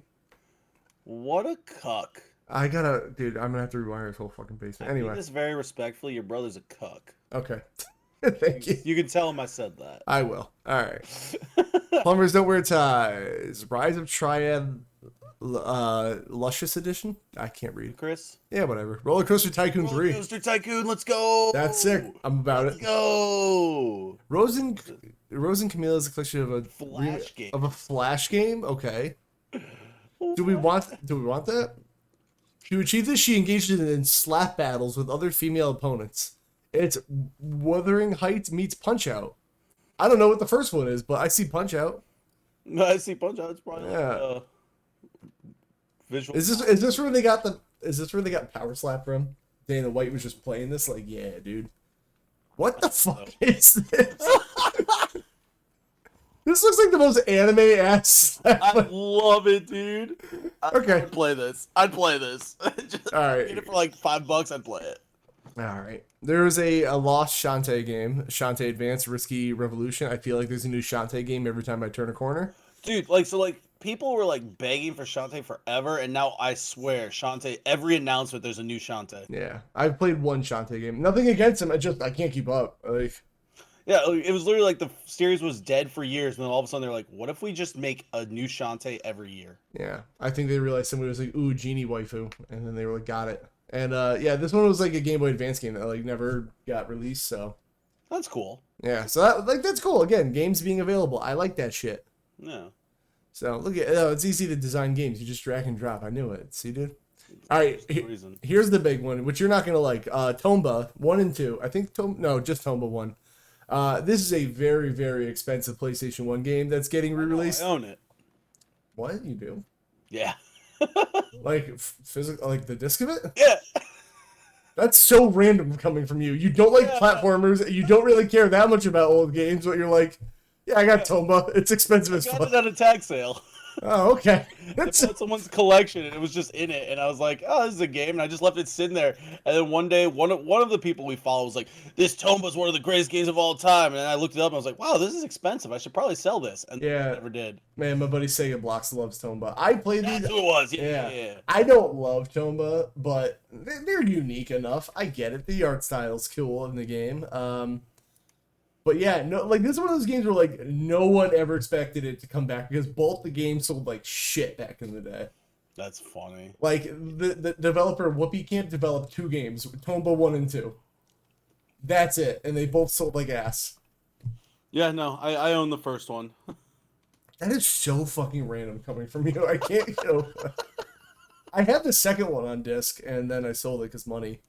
What a cuck. Dude, I'm gonna have to rewire his whole fucking basement. I mean Anyway, this very respectfully. Your brother's a cuck. okay. Thank you. You can tell him I said that. I will. All right. Plumbers don't wear ties. Rise of Triad, Luscious Edition. I can't read. Chris. Yeah, whatever. Roller Coaster Tycoon 3. Roller Coaster Tycoon. Let's go. That's sick. I'm about Let's it. go. Rose and Camille is a collection of a Flash game. Of a flash game. Okay. Do we want that? To achieve this, she engaged in slap battles with other female opponents. It's Wuthering Heights meets Punch Out. I don't know what the first one is, but I see Punch Out. No, I see Punch Out. It's probably Yeah. visual. Is this where they got Power Slap from? Dana White was just playing this, like, yeah, dude. What the fuck is this? This looks like the most anime ass. I love it, dude. Okay. I'd play this. I'd play this. Just All right. get it for like $5. I'd play it. All right. There's a lost Shantae game, Shantae Advanced Risky Revolution. I feel like there's a new Shantae game every time I turn a corner. Dude, people were like begging for Shantae forever, and now I swear, Shantae, every announcement there's a new Shantae. Yeah, I've played one Shantae game. Nothing against him. I can't keep up. Like, Yeah, it was literally like the series was dead for years, and then all of a sudden they're like, what if we just make a new Shantae every year? yeah, I think they realized somebody was like, ooh, genie waifu, and then they were like, got it. And yeah, this one was like a Game Boy Advance game that like never got released. So That's cool. yeah, so that's cool. Again, games being available. I like that shit. Yeah. So look at it's easy to design games. You just drag and drop. I knew it. See, dude. All right, here's the big one, which you're not gonna like. Tomba 1 and 2. I think just Tomba 1. This is a very, very expensive PlayStation 1 game that's getting re-released. I own it. What? You do? Yeah. Like physical, like the disc of it? Yeah. That's so random coming from you. You don't like platformers. You don't really care that much about old games, but you're like, yeah, I got Tomba. It's expensive as I got fuck. it at a tag sale. Oh, okay. I That's bought someone's collection and it was just in it, and I was like, "Oh, this is a game," and I just left it sitting there. And then one day, one of the people we follow was like, "This Tomba is one of the greatest games of all time," and then I looked it up and I was like, "Wow, this is expensive. I should probably sell this." And Yeah. I never did. man. My buddy Sega Blocks loves Tomba. I played That's these. who it was. Yeah. Yeah. I don't love Tomba, but they're unique enough. I get it. The art style's cool in the game. But yeah, no, like this is one of those games where like no one ever expected it to come back because both the games sold like shit back in the day. That's funny. Like the developer Whoopi Camp developed 2 games, Tomba 1 and 2. That's it, and they both sold like ass. Yeah, no, I own the first one. That is so fucking random coming from you. I can't go. I had the second one on disc, and then I sold it because money.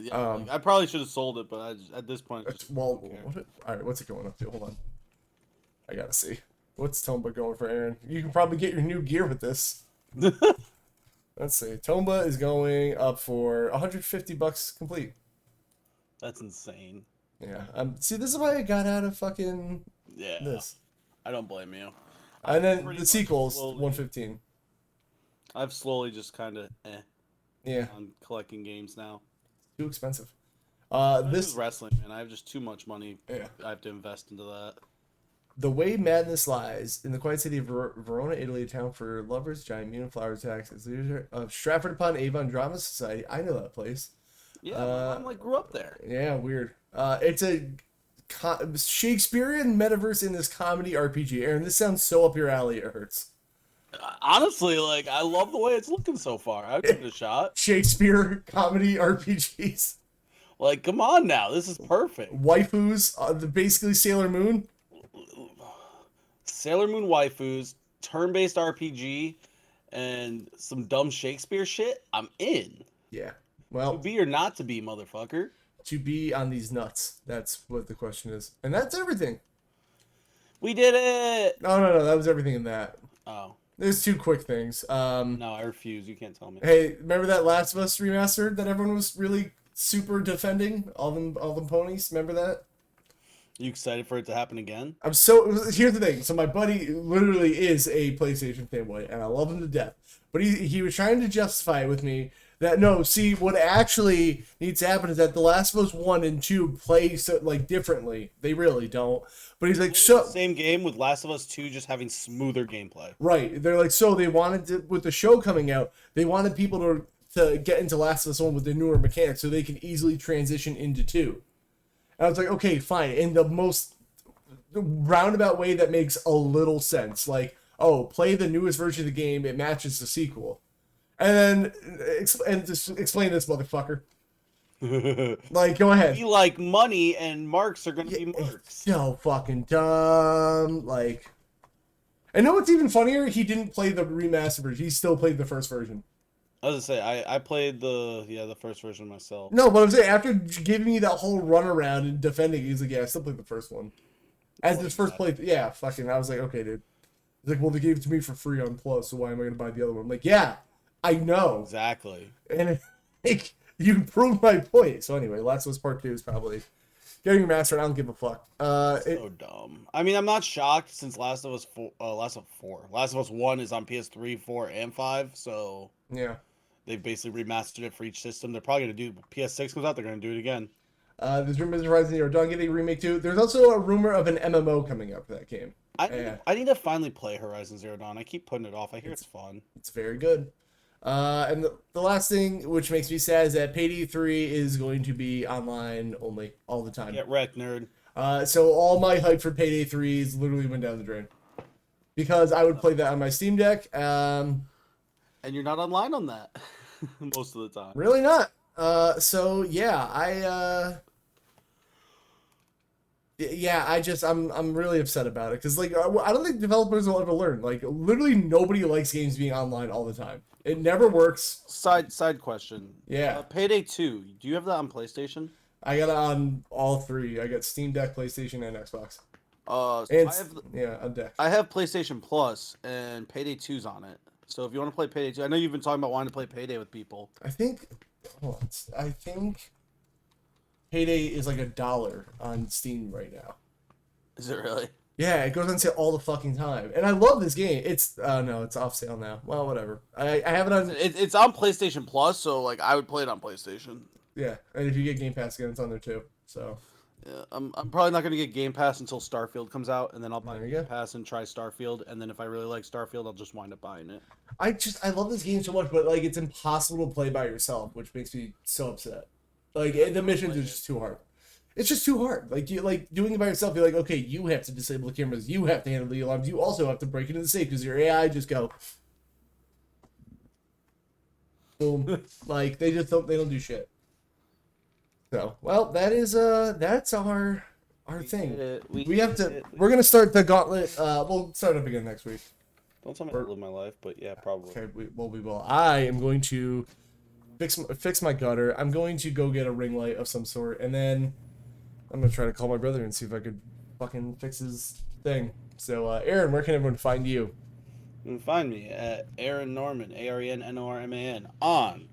Yeah, I probably should have sold it, but at this point, I just Well, don't care. all right, what's it going up to? Hold on. I gotta see. What's Tomba going for, Aaron? You can probably get your new gear with this. Let's see. Tomba is going up for $150 complete. That's insane. Yeah. See, this is why I got out of fucking Yeah. this. I don't blame you. And then pretty the much sequels, slowly- 115. I've slowly just kind of Yeah. on collecting games now. Too expensive. This This is wrestling, man. I have just too much money. Yeah. I have to invest into that. The way madness lies in the quiet city of Verona, Italy, a town for lovers, giant mutant flower attacks. It's the leader of Stratford upon Avon Drama Society. I know that place. Yeah, my mom grew up there. Yeah, weird. It's a Shakespearean metaverse in this comedy RPG. Aaron, this sounds so up your alley. It hurts. Honestly, like, I love the way it's looking so far. I'd give it a shot. Shakespeare comedy RPGs. Like, come on now. This is perfect. Waifus, basically Sailor Moon. Sailor Moon waifus, turn-based RPG, and some dumb Shakespeare shit. I'm in. Yeah. To Well, be or not to be, motherfucker. to be on these nuts. That's what the question is. And that's everything. We did it! No. That was everything in that. Oh. There's 2 quick things. No, I refuse. You can't tell me. Hey, remember that Last of Us remastered that everyone was really super defending? All them ponies. Remember that? You excited for it to happen again? Here's the thing. So my buddy literally is a PlayStation fanboy, and I love him to death. But he was trying to justify it with me that no, see, what actually needs to happen is that The Last of Us 1 and 2 play so like differently. They really don't. But he's like, so Same game with Last of Us 2 just having smoother gameplay. right. They're like, so they wanted to, with the show coming out, they wanted people to get into Last of Us 1 with the newer mechanics so they can easily transition into 2. And I was like, okay, fine. In the most roundabout way that makes a little sense. Like, oh, play the newest version of the game, it matches the sequel. And then just explain this, motherfucker. Like, go ahead. Be like money and marks are gonna be It's marks. so fucking dumb. Like, and know what's even funnier? He didn't play the remastered version. He still played the first version. I was gonna say I played the first version myself. No, but I'm saying after giving me that whole runaround and defending, he's like, yeah, I still played the first one. As his first play, yeah, fucking. I was like, okay, dude. He's like, well, they gave it to me for free on Plus, so why am I gonna buy the other one? I'm like, yeah, I know. Exactly. And like, you proved my point. So anyway, Last of Us Part 2 is probably getting remastered. I don't give a fuck. So dumb. I mean, I'm not shocked since Last of Us 1 is on PS3, 4, and 5. So yeah. they've basically remastered it for each system. They're probably gonna do PS6 comes out. They're gonna do it again. There's rumors of Horizon Zero Dawn getting a remake too. There's also a rumor of an MMO coming up for that game. I need to finally play Horizon Zero Dawn. I keep putting it off. I hear it's fun. It's very good. And the last thing, which makes me sad, is that Payday 3 is going to be online only all the time. Get wrecked, nerd. So all my hype for Payday 3 is literally went down the drain. Because I would play that on my Steam Deck. And you're not online on that most of the time. Really not. So yeah, I'm really upset about it because like I don't think developers will ever learn. Like literally nobody likes games being online all the time. It never works. Side question. Yeah. Payday 2. Do you have that on PlayStation? I got it on all three. I got Steam Deck, PlayStation, and Xbox. And on Deck. I have PlayStation Plus, and Payday 2's on it. So if you want to play Payday 2, I know you've been talking about wanting to play Payday with people. I think Payday is like $1 on Steam right now. Is it really? Yeah, it goes on sale all the fucking time, and I love this game. It's it's off sale now. Well, whatever. I have it on. It's on PlayStation Plus, so like I would play it on PlayStation. Yeah, and if you get Game Pass again, it's on there too. So. Yeah, I'm probably not gonna get Game Pass until Starfield comes out, and then I'll buy There you Game go. Pass and try Starfield, and then if I really like Starfield, I'll just wind up buying it. I love this game so much, but like it's impossible to play by yourself, which makes me so upset. Like the missions are just too hard. It's just too hard. Like you like doing it by yourself. You're like, okay, you have to disable the cameras. You have to handle the alarms. You also have to break into the safe because your AI just go. Boom. Like they don't do shit. So well, that's our thing. We're gonna start the gauntlet. We'll start up again next week. Don't tell me how to live my life, but yeah, probably. Okay, we will. I am going to fix my gutter. I'm going to go get a ring light of some sort, and then I'm gonna try to call my brother and see if I could fucking fix his thing. So, Aaron, where can everyone find you? You can find me at Aaron Norman, ArenNorman, on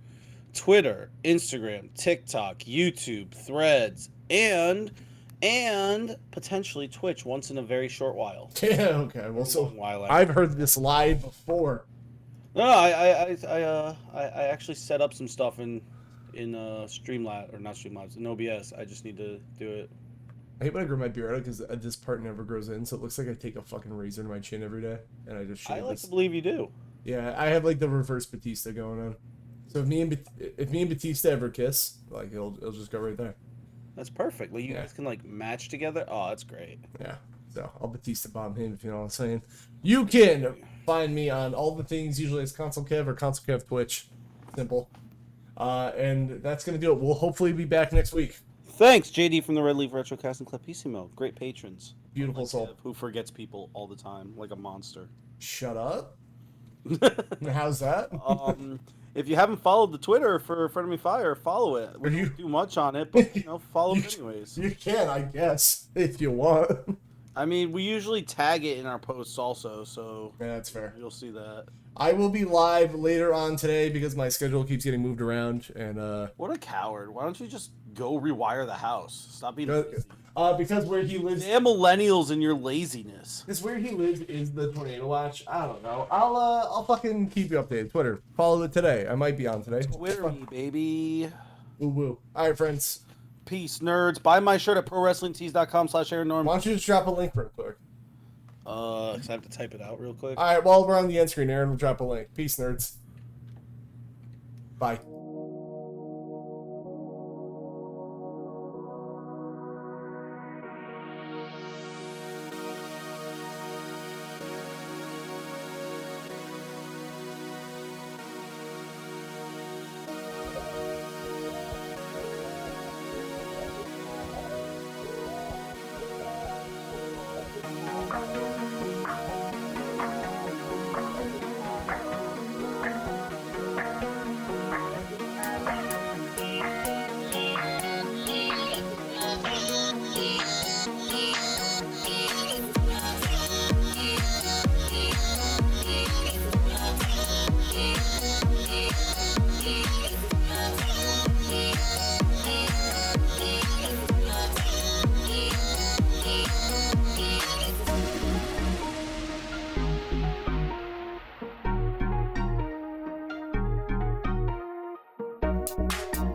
Twitter, Instagram, TikTok, YouTube, Threads, and potentially Twitch once in a very short while. Yeah, okay. Well, so I've heard this live before. No, I actually set up some stuff in Streamlabs, or not Streamlabs, in OBS. I just need to do it. I hate when I grow my beard out because this part never grows in, so it looks like I take a fucking razor to my chin every day, and I just shave I like this. to believe you do. Yeah, I have like the reverse Batista going on. So if me and Batista ever kiss, like it'll just go right there. That's perfect. Like you guys can like match together. Oh, that's great. Yeah. So I'll Batista bomb him if you know what I'm saying. You can find me on all the things usually as Console Kev or Console Kev Twitch. Simple. And that's gonna do it. We'll hopefully be back next week. Thanks, JD from the Red Leaf Retrocast and Clepissimo. Great patrons. Beautiful soul. Who forgets people all the time like a monster. Shut up. How's that? If you haven't followed the Twitter for Frenemy Fire, follow it. We don't do much on it, but follow it anyways. You can, I guess, if you want. I mean, we usually tag it in our posts also, so yeah, that's fair. You'll see that. I will be live later on today because my schedule keeps getting moved around, and what a coward! Why don't you just go rewire the house? Stop being lazy. Because where he lives, damn millennials and your laziness. Because where he lives is the tornado watch. I don't know. I'll fucking keep you updated. Twitter, follow it today. I might be on today. Twitter me, baby. Woo woo. All right, friends. Peace, nerds. Buy my shirt at prowrestlingtees.com/AaronNorman. Why don't you just drop a link real quick? Cause I have to type it out real quick. All right. While we're on the end screen, Aaron will drop a link. Peace, nerds. Bye. Bye.